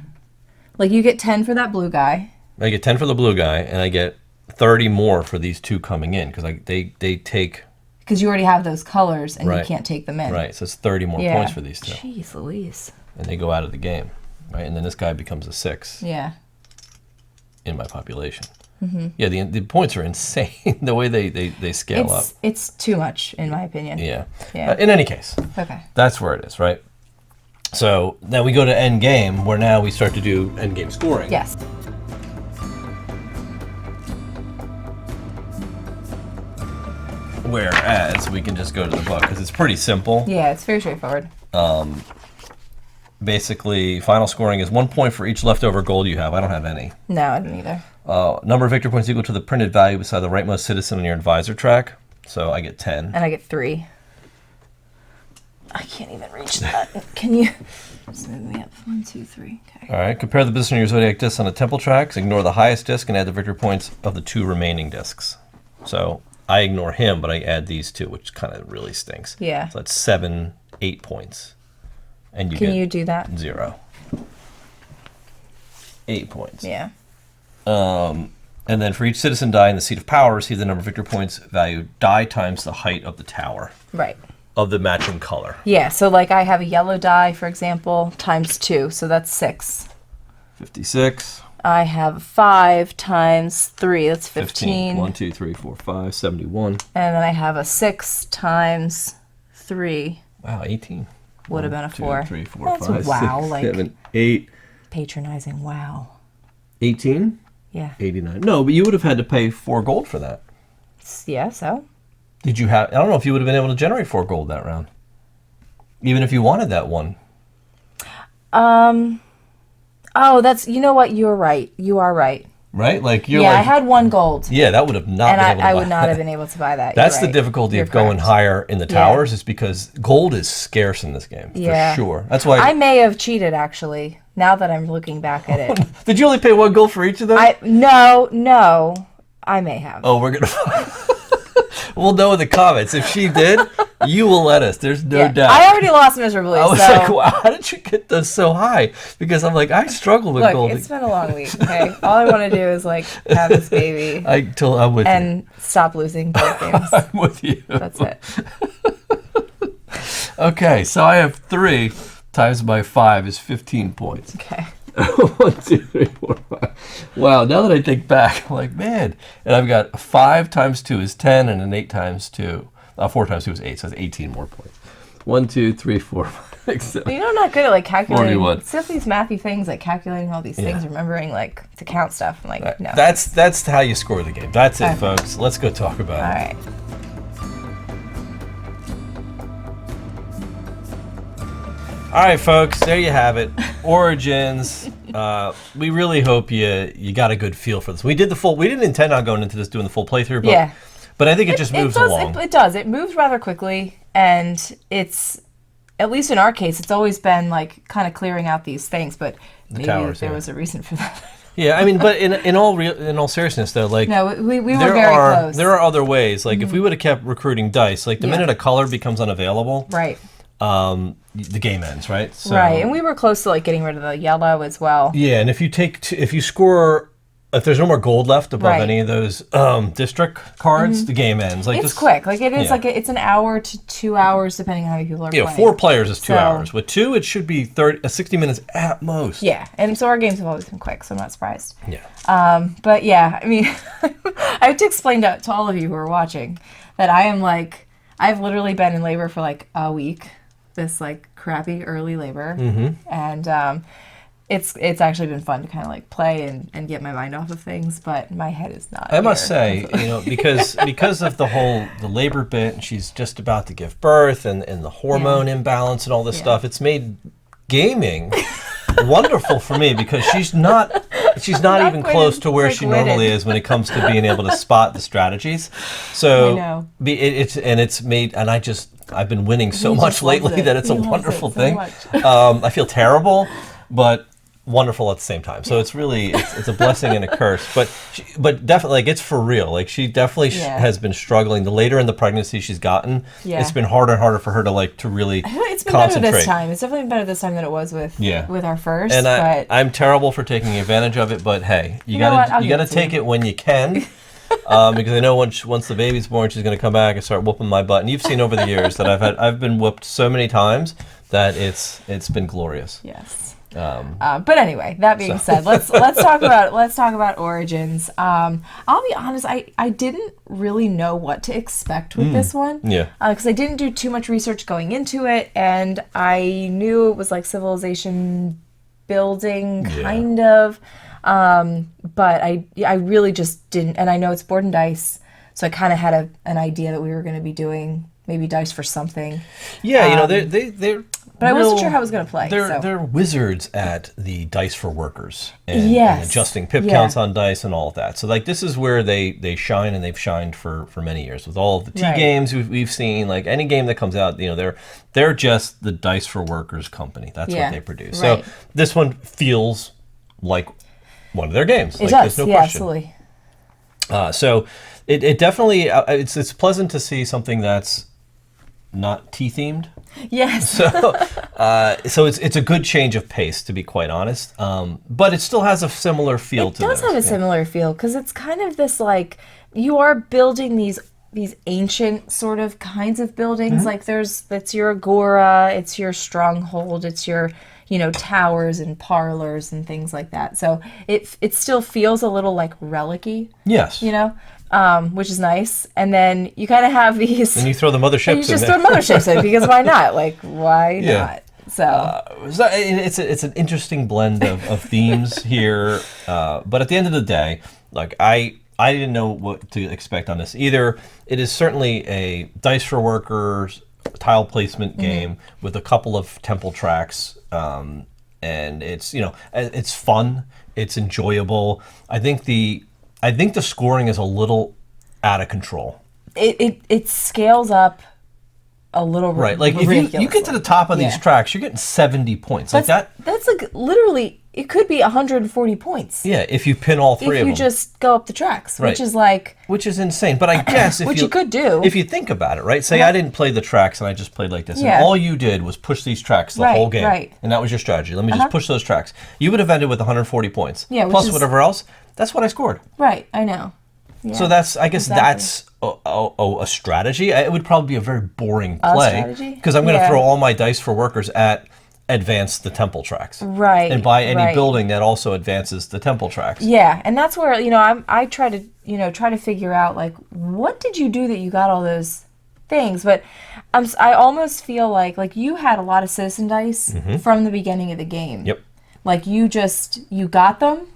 Like, you get 10 for that blue guy. I get 10 for the blue guy and I get 30 more for these two coming in because they take, Because you already have those colors and you Right. can't take them in. right, so it's 30 more Yeah. points for these two. Jeez Louise. And they go out of the game, right? And then this guy becomes a 6 Yeah. in my population. Yeah, the points are insane the way they scale up. It's too much, in my opinion. Yeah. Yeah. In any case, Okay. that's where it is, right? So now we go to end game, where now we start to do end game scoring. Yes. Whereas we can just go to the book because it's pretty simple. Yeah, it's very straightforward. Basically, final scoring is 1 point for each leftover gold you have. I don't have any. No, I don't either. Number of victory points equal to the printed value beside the rightmost citizen on your advisor track. So I get 10. And I get 3. I can't even reach that. Can you just move me up? 1, 2, 3. Okay. All right. Compare the position of your zodiac discs on the temple tracks. Ignore the highest disc and add the victory points of the 2 remaining discs. So I ignore him, but I add these 2, which kind of really stinks. Yeah. So that's 7, 8 points. And you Can get you do that? 0. 8 points. Yeah. And then for each citizen die in the seat of power, receive the number of victory points value die times the height of the tower Right. of the matching color. Yeah, so like I have a yellow die, for example, times 2, so that's 6. 56. I have 5 times 3, that's 15. 1, 2, 3, 4, 5, 71. And then I have a 6 times 3, Wow, 18. would have been a 2, 4. 3, 4, That's 5, wow, 6, like 7, 8. patronizing, wow. 18? Yeah. 89. No, but you would have had to pay 4 gold for that. Yeah, so? Did you have? I don't know if you would have been able to generate 4 gold that round. Even if you wanted that one. Oh, that's, you know what, you're right. You are right. Right? Like, you're Yeah, like, I had 1 gold. yeah, that would have not And been able to I buy would not that. have been able to buy that. That's You're the right. difficulty You're of going correct. higher in the Yeah. towers is because gold is scarce in this game, Yeah. for sure. That's why. I may have cheated, actually, now that I'm looking back at it. Did you only pay 1 gold for each of them? No, I may have. Oh, we're gonna. We'll know in the comments. If she did, you will let us. There's no Yeah, doubt. I already lost miserably, I was so like, wow, how did you get those so high? Because I'm like, I struggle with look, gold. it's been a long week, okay? All I want to do is, like, have this baby I'm with and stop losing board games. you. I'm with you. That's it. Okay, so I have 3 times by 5 is 15 points. Okay. 1, 2, 3, 4, 5. Wow, now that I think back, I'm like, man. And I've got 5 times 2 is 10, and an 8 times 2. 4 times 2 is 8, so that's 18 more points. 1, 2, 3, 4, 5, 6, 7. You know, I'm not good at, like, calculating. 41. It's just these mathy things, like calculating all these things, remembering, like, to count stuff. I'm like, no. That's how you score the game. That's it, Okay. folks. Let's go talk about All it. right. All right, folks, there you have it. Origins. We really hope you got a good feel for this. We didn't intend on going into this doing the full playthrough, but Yeah. but I think it just moves along. It does. It moves rather quickly, and it's, at least in our case, it's always been like kind of clearing out these things. But maybe towers, there yeah. was a reason for that. Yeah, I mean, but in all seriousness, though, like No, we were there very are close. there are other ways. Like if we would have kept recruiting dice, like the Yeah. minute a color becomes unavailable, Right. the game ends, right? So, Right, and we were close to like getting rid of the yellow as well. yeah, and if you if you score if there's no more gold left above Right. any of those district cards, the game ends. Like It's just, quick. Like it is yeah. like it's an hour to 2 hours depending on how many people are You know, playing. 4 players is 2 So- hours. With 2, it should be 60 minutes at most. Yeah, and so our games have always been quick, so I'm not surprised. Yeah. But yeah, I mean, I have to explain to all of you who are watching that I am like, I've literally been in labor for like a week, this like crappy early labor, and it's actually been fun to kind of like play and get my mind off of things, but my head is not. I must here. say, you know, because of the labor bit, and she's just about to give birth, and the hormone imbalance and all this stuff, it's made gaming wonderful for me because she's not even quite close as to where she quick-witted. normally is when it comes to being able to spot the strategies. I So know. it's made, and I've been winning so He much just loves lately it. that it's He a loves wonderful it so thing. much. I feel terrible, but wonderful at the same time. So it's really it's a blessing and a curse. But definitely, like, it's for real. Like, she definitely has been struggling. The later in the pregnancy she's gotten, it's been harder and harder for her to really It's been concentrate. better this time. It's definitely been better this time than it was with our first. And but I'm terrible for taking advantage of it, but hey, you know what? I'll gotta give it to take you. it when you can. Because I know once the baby's born, she's gonna come back and start whooping my butt. And you've seen over the years that I've been whooped so many times that it's been glorious. yes. But anyway, that being said, let's talk about Origins. I'll be honest, I didn't really know what to expect with this one. Yeah. Because I didn't do too much research going into it, and I knew it was like civilization building kind of. But I really just didn't, and I know it's board and dice, so I kind of had an idea that we were going to be doing maybe dice for something. Yeah, you know, they're But I wasn't sure how I was going to play. They're wizards at the dice for workers and adjusting pip Yeah. counts on dice and all of that. So like this is where they shine, and they've shined for many years with all of the T games we've seen. Like any game that comes out, you know, they're just the dice for workers company. That's what they produce. Right. So this one feels like one of their games. It like, does, there's no yeah, question. absolutely. So it definitely it's pleasant to see something that's not tea themed. Yes. So it's a good change of pace, to be quite honest. But it still has a similar feel to It does those. have a similar feel because it's kind of this like you are building these ancient sort of kinds of buildings. Like it's your agora, it's your stronghold, it's your towers and parlors and things like that. So it still feels a little like relic-y, Yes. which is nice. And then you kind of have these. And you throw the motherships and you in just there. throw motherships in because why not? Like why not? So. So it's an interesting blend of themes here, but at the end of the day, like I didn't know what to expect on this either. It is certainly a dice for workers tile placement game with a couple of temple tracks, and it's fun, it's enjoyable. I think the scoring is a little out of control. It scales up a little Right, like if you get to the top of these tracks, you're getting 70 points. Like that. That's like literally, it could be 140 points. Yeah, if you pin all three if of you them. just go up the tracks, Right. which is insane. But I guess if Which you could do. if you think about it, right? Say I didn't play the tracks and I just played like this, Yeah. and all you did was push these tracks the Right, whole game, right. and that was your strategy. Let me just push those tracks. You would have ended with 140 points, Yeah, which plus is- whatever else. That's what I scored. right. I know. Yeah. So I guess exactly. that's a strategy. It would probably be a very boring play strategy? because I'm going to Yeah. throw all my dice for workers at advance the temple tracks, Right, and buy any right. building that also advances the temple tracks. Yeah, and that's where I try to figure out like what did you do that you got all those things, but I almost feel like you had a lot of citizen dice from the beginning of the game. Yep. Like you got them,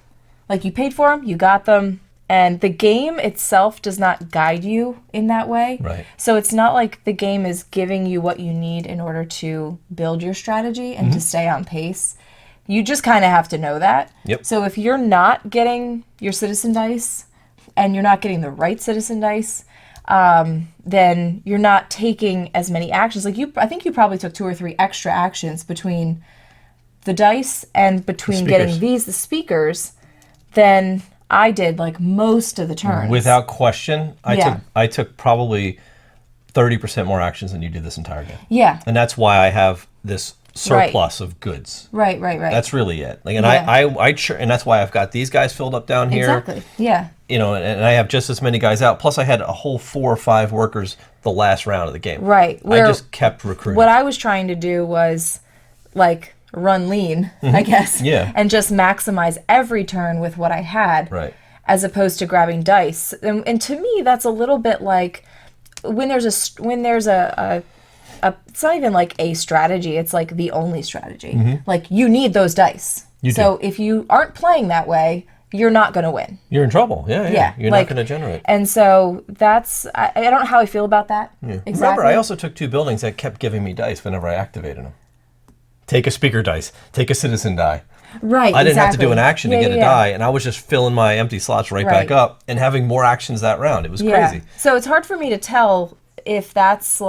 like you paid for them, you got them, and the game itself does not guide you in that way. Right. So it's not like the game is giving you what you need in order to build your strategy and to stay on pace. You just kind of have to know that. Yep. So if you're not getting your citizen dice and you're not getting the right citizen dice, then you're not taking as many actions. Like I think you probably took 2 or 3 extra actions between the dice and between getting the speakers than I did like most of the turns. Without question, I took probably 30% more actions than you did this entire game. Yeah. And that's why I have this surplus of goods. Right. That's really it. Like, and Yeah. and that's why I've got these guys filled up down here. Exactly. Yeah. You know, and I have just as many guys out. Plus, I had a whole 4 or 5 workers the last round of the game. Right. I just kept recruiting. What I was trying to do was like run lean, I guess. Yeah. And just maximize every turn with what I had. Right. As opposed to grabbing dice. And to me, that's a little bit like when there's a it's not even like a strategy. It's like the only strategy. Like you need those dice. So if you aren't playing that way, you're not going to win. You're in trouble. Yeah. You're like, not going to generate. And so that's, I don't know how I feel about that. Yeah. Exactly. Remember, I also took 2 buildings that kept giving me dice whenever I activated them. Take a speaker dice. Take a citizen die. Right, I didn't have to exactly. do an action to get a die, and I was just filling my empty slots right back Right. up and having more actions that round. It was crazy. So it's hard for me to tell if that's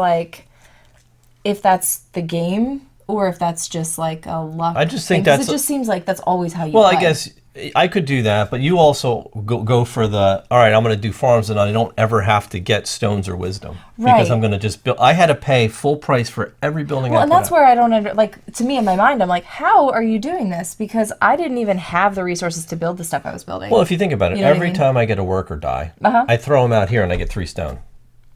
the game or if that's just like a luck. I just think thing, 'cause that's it just seems like that's always how you Well, play. I guess I could do that, but you also go for the, all right, I'm going to do farms and I don't ever have to get stones or wisdom. Because Right. I'm going to just build. I had to pay full price for every building Well, I and put that's out. where I don't like, to me in my mind, I'm like, how are you doing this? Because I didn't even have the resources to build the stuff I was building. Well, if you think about it, You know what I every mean? time I get a worker die, I throw them out here and I get 3 stone.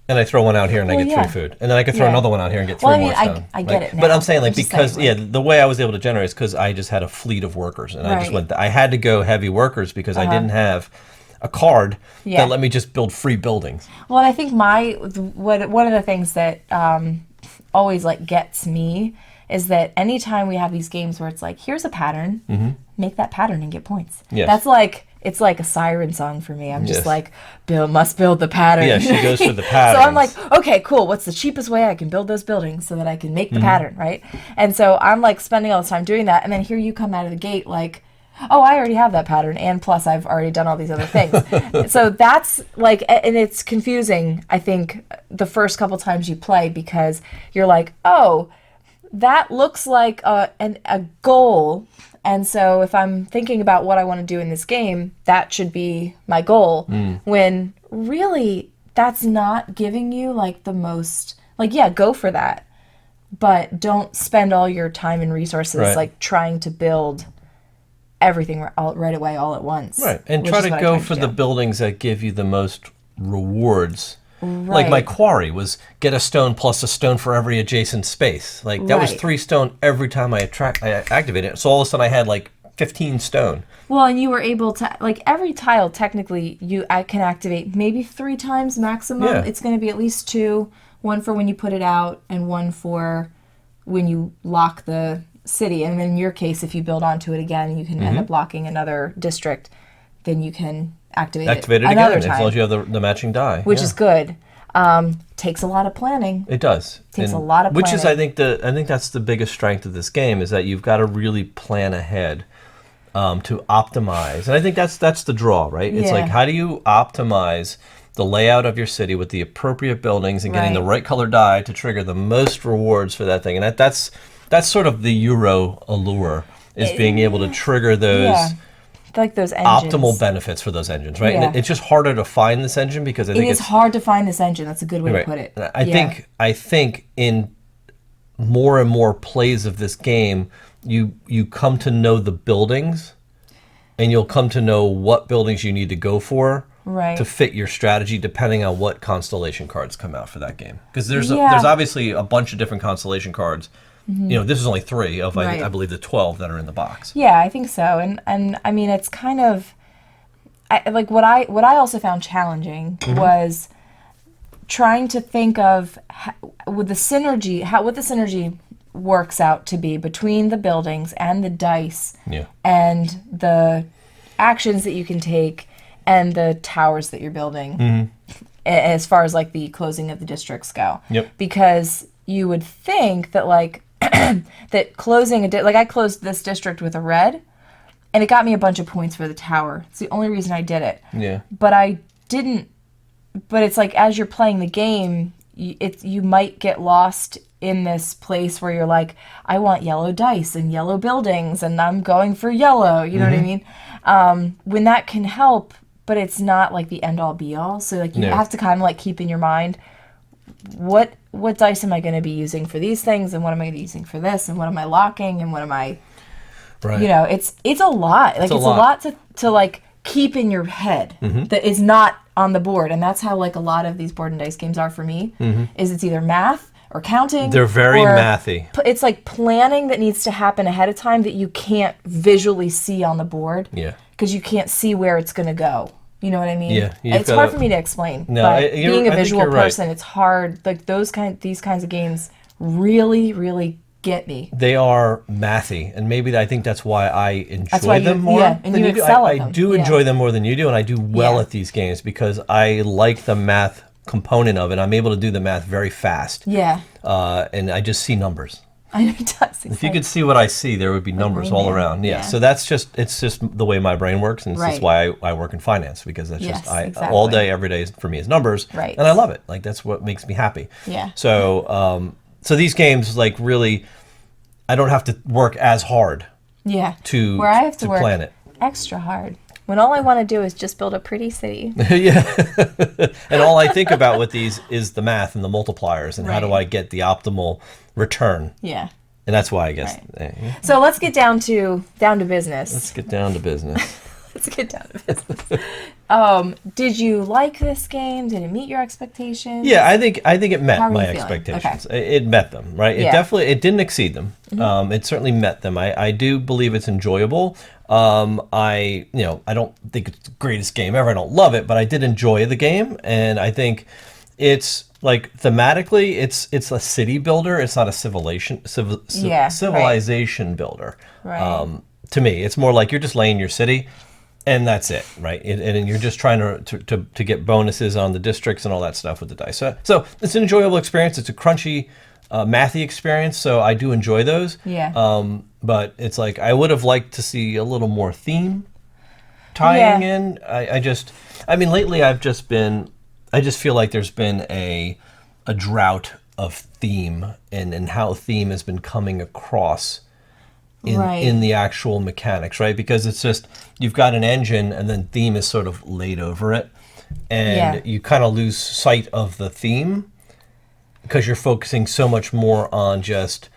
And I throw one out here and I Well, get yeah. 3 food. And then I could throw Yeah. another one out here and get 3 Well, I mean, more stone. I get it But now. I'm saying, like, I'm just because, saying, the way I was able to generate is because I just had a fleet of workers. And I just Right. I had to go heavy workers because I didn't have a card Yeah. that let me just build free buildings. Well, and I think one of the things that always like gets me is that anytime we have these games where it's like, here's a pattern, make that pattern and get points. Yes. That's like, it's like a siren song for me. I'm just Yes. like, must build the pattern. Yeah, she goes for the So patterns. I'm like, okay, cool. What's the cheapest way I can build those buildings so that I can make the Mm-hmm. pattern, right? And so I'm like spending all this time doing that. And then here you come out of the gate like, oh, I already have that pattern. And plus I've already done all these other things. So that's like, and it's confusing, I think, the first couple times you play because you're like, oh, that looks like a goal. And so if I'm thinking about what I want to do in this game, that should be my goal. When really that's not giving you like the most, like, yeah, go for that. But don't spend all your time and resources Right. like trying to build everything right away all at once. Right. And which try is to what I go tried for to the do. buildings that give you the most rewards. Like my Right. quarry was get a stone plus a stone for every adjacent space. Like that was Right. 3 stone every time I activated it. So all of a sudden I had like 15 stone. Well, and you were able to, like, every tile technically I can activate maybe 3 times maximum. Yeah. It's going to be at least 2, one for when you put it out and one for when you lock the city. And then in your case, if you build onto it again, you can end up locking another district, then you can activate Activate it another again time, as long as you have the matching die. which Yeah. is good. Takes a lot of planning. It does. Takes a lot of Which is, planning. I think that's the biggest strength of this game is that you've got to really plan ahead to optimize. And I think that's the draw, right? It's like, Yeah. how do you optimize the layout of your city with the appropriate buildings and getting the Right. right color die to trigger the most rewards for that thing? And that's sort of the Euro allure, is being able to trigger those Yeah. Like those engines. optimal benefits for those engines, right? Yeah. And it's just harder to find this engine because I It think is it's hard to find this engine. That's a good way right. to put it. I think in more and more plays of this game, you come to know the buildings, and you'll come to know what buildings you need to go for Right. to fit your strategy, depending on what constellation cards come out for that game. Because there's Yeah. there's obviously a bunch of different constellation cards. You know, this is only 3 of Right. I believe the 12 that are in the box. Yeah, I think so. And I mean, it's kind of like what I also found challenging was trying to think of with the synergy, what the synergy works out to be between the buildings and the dice Yeah. and the actions that you can take and the towers that you're building as far as like the closing of the districts go. Yep. Because you would think that like that closing like I closed this district with a red and it got me a bunch of points for the tower. It's the only reason I did it. Yeah. But I didn't. But it's like as you're playing the game, you might get lost in this place where you're like, I want yellow dice and yellow buildings, and I'm going for yellow. You know what I mean? When that can help, but it's not like the end all be all. So like you No. have to kind of like keep in your mind what what dice am I going to be using for these things, and what am I going to be using for this, and what am I locking, and what am I, Right. you know, it's a lot. Like, it's a lot to like keep in your head that is not on the board, and that's how like a lot of these board and dice games are for me. Is it's either math or counting. They're very or mathy. It's like planning that needs to happen ahead of time that you can't visually see on the board. Yeah. Because you can't see where it's going to go. You know what I mean? Yeah, It's hard for me to explain. No, but you're- being a I think visual you're right. person, it's hard. Like these kinds of games really, really get me. They are mathy, and maybe I think that's why I enjoy why you- them more yeah, and than you you do. excel at I them. do Yeah. enjoy them more than you do, and I do well Yeah. at these games because I like the math component of it. I'm able to do the math very fast, Yeah. and I just see numbers. I know it does. If you could see what I see, there would be numbers all Rain Man. around. Yeah. Yeah. So it's just the way my brain works, and it's just Right. why I work in finance, because that's Yes, just exactly. all day, every day for me is numbers, Right. and I love it. Like that's what makes me happy. Yeah. So so these games like really, I don't have to work as hard Yeah. to Where I have to work plan it. extra hard. When all I want to do is just build a pretty city. Yeah. And all I think about with these is the math and the multipliers and how do Right. I get the optimal return. Yeah. And that's why I guess Right. yeah. So let's get down to business. Let's get down to business. Let's get down to business. Did you like this game? Did it meet your expectations? Yeah, I think it met How are my you feeling? expectations. It met them, right? It Yeah. definitely it didn't exceed them. It certainly met them. I do believe it's enjoyable. I don't think it's the greatest game ever. I don't love it, but I did enjoy the game, and I think it's like thematically, it's a city builder. It's not a Yeah, civilization builder. Right. To me, it's more like you're just laying your city, and that's it, right? And you're just trying to get bonuses on the districts and all that stuff with the dice. So it's an enjoyable experience. It's a crunchy, mathy experience. So I do enjoy those. Yeah. But it's like I would have liked to see a little more theme tying Yeah. in. I mean, lately I just feel like there's been a drought of theme and how theme has been coming across Right. in the actual mechanics, right? Because it's just you've got an engine and then theme is sort of laid over it, and Yeah. you kind of lose sight of the theme because you're focusing so much more on just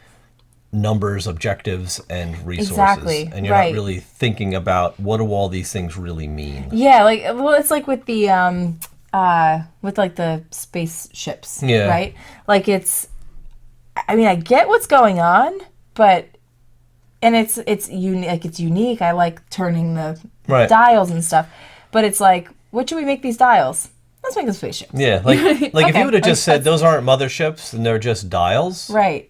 numbers, objectives, and resources, Exactly, and you're right. not really thinking about what do all these things really mean. Yeah, like well, it's like with the with like the spaceships, Yeah. right? Like it's, I mean, I get what's going on, but and it's unique. Like it's unique. I like turning the Right. dials and stuff, but it's like, what should we make these dials? Let's make them spaceships. Yeah, like if Okay, you would have like, just said those aren't motherships and they're just dials, Right.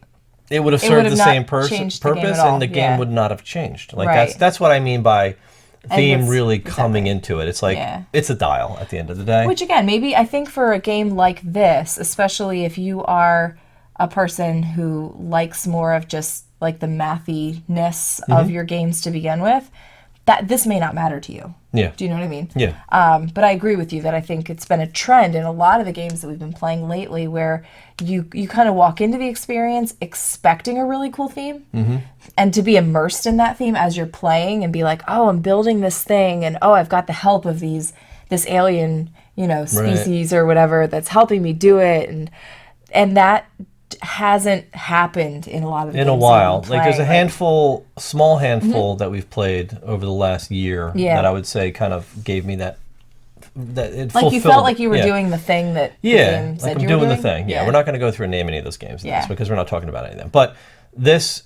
it would have It served would the have same not changed the game purpose, at all, and the game yeah. would not have changed. Like Right. that's what I mean by theme it's- really exactly. coming into it. It's like Yeah. it's a dial at the end of the day. Which again, maybe I think for a game like this, especially if you are a person who likes more of just like the mathiness of your games to begin with, that this may not matter to you. Yeah. Do you know what I mean? Yeah. But I agree with you that I think it's been a trend in a lot of the games that we've been playing lately where you kind of walk into the experience expecting a really cool theme and to be immersed in that theme as you're playing and be like, oh, I'm building this thing and oh, I've got the help of this alien, species or whatever that's helping me do it. And that hasn't happened in a lot of the In a games that while, we've been like there's a playing. small handful that we've played over the last year Yeah. that I would say kind of gave me that it Like you fulfilled felt like you were yeah. doing the thing that the Yeah, game like said I'm you doing were the doing. thing. Yeah, we're not going to go through and name any of those games in Yeah. this because we're not talking about any of them. But this,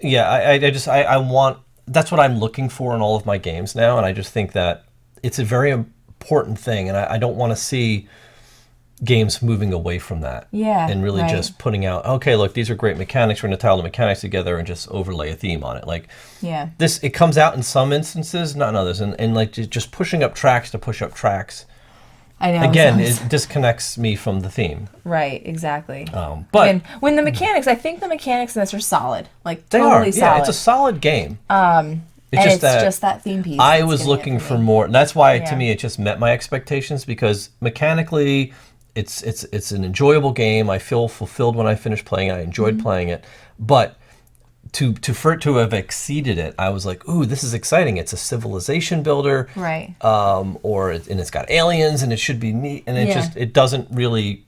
yeah, I want, that's what I'm looking for in all of my games now, and I just think that it's a very important thing, and I don't want to see games moving away from that. Yeah, and really right. just putting out, okay, look, these are great mechanics. We're going to tile the mechanics together and just overlay a theme on it. Like Yeah. this, it comes out in some instances, not in others, and like just pushing up tracks to push up tracks. I know. Again, sounds- it disconnects me from the theme. right, exactly. But and when the mechanics, I think the mechanics in this are solid, like they totally are, solid. yeah, it's a solid game. and it's just that theme piece. I that's was getting it looking for me. more. And that's why, Yeah. to me, it just met my expectations because mechanically, it's an enjoyable game. I feel fulfilled when I finish playing it. I enjoyed playing it, but for it to have exceeded it, I was like, ooh, this is exciting. It's a civilization builder, Right. and it's got aliens, and it should be neat, and it Yeah. just it doesn't really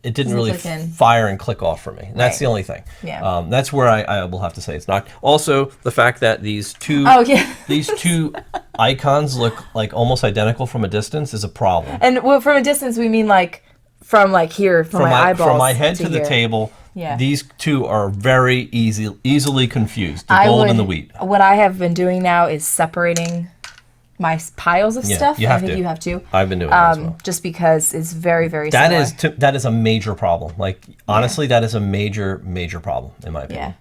it didn't really click in. fire and click off for me. And that's Right. the only thing. Yeah. That's where I will have to say it's not. Also, the fact that these two Oh, yeah. these two icons look like almost identical from a distance is a problem. And well, from a distance, we mean like from like here, from my eyeballs. From my head to the here. table, Yeah. these two are very easily confused. The gold and the wheat. What I have been doing now is separating my piles of Yeah, stuff. you have I think to. you have to. I've been doing that as well. Just because it's very, very That similar. that is a major problem. Like honestly, that is a major problem in my opinion.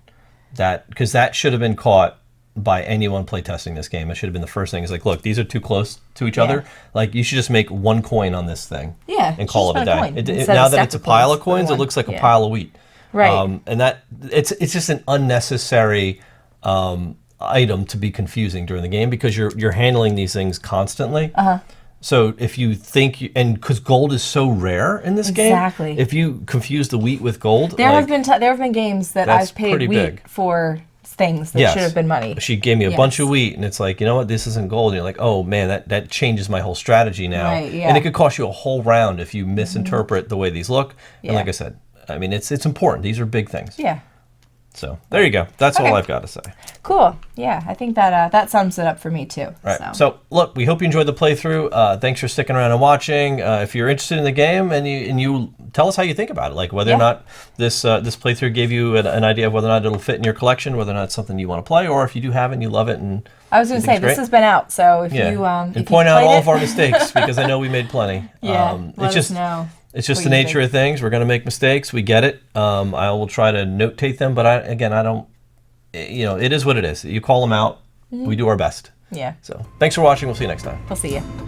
Yeah. Because that should have been caught by anyone playtesting this game. It should have been the first thing. Is like, look, these are too close to each other. Like you should just make one coin on this thing. Yeah, And call it just a put a day. coin It, instead now of that stack it's a of pile coins, of coins, put it one. looks like a Yeah. pile of wheat. Right. And that it's just an unnecessary item to be confusing during the game because you're handling these things constantly. So if you think, and because gold is so rare in this Exactly. game, if you confuse the wheat with gold, There like, have been games that that's I've paid pretty wheat big. for things that Yes. should have been money. She gave me a Yes. bunch of wheat, and it's like, you know what, this isn't gold. And you're like, oh man, that changes my whole strategy now. Right, yeah. And it could cost you a whole round if you misinterpret the way these look. And Yeah. like I said, I mean, it's important. These are big things. Yeah. So there you go. That's all Okay. I've got to say. Cool. Yeah, I think that that sums it up for me too. Right. So look, we hope you enjoyed the playthrough. Thanks for sticking around and watching. If you're interested in the game and you tell us how you think about it, like whether or Yeah. not this playthrough gave you an idea of whether or not it'll fit in your collection, whether or not it's something you want to play, or if you do have it and you love it. And I was going you to say think it's this great. has been out, so if Yeah. you and if point you out played all it, of our mistakes because I know we made plenty. yeah, let it's just us know. it's just what the you nature think. of things. We're going to make mistakes. We get it. I will try to notate them, but I don't. You know, it is what it is. You call them out. We do our best. Yeah, So thanks for watching. We'll see you next time. we'll see you.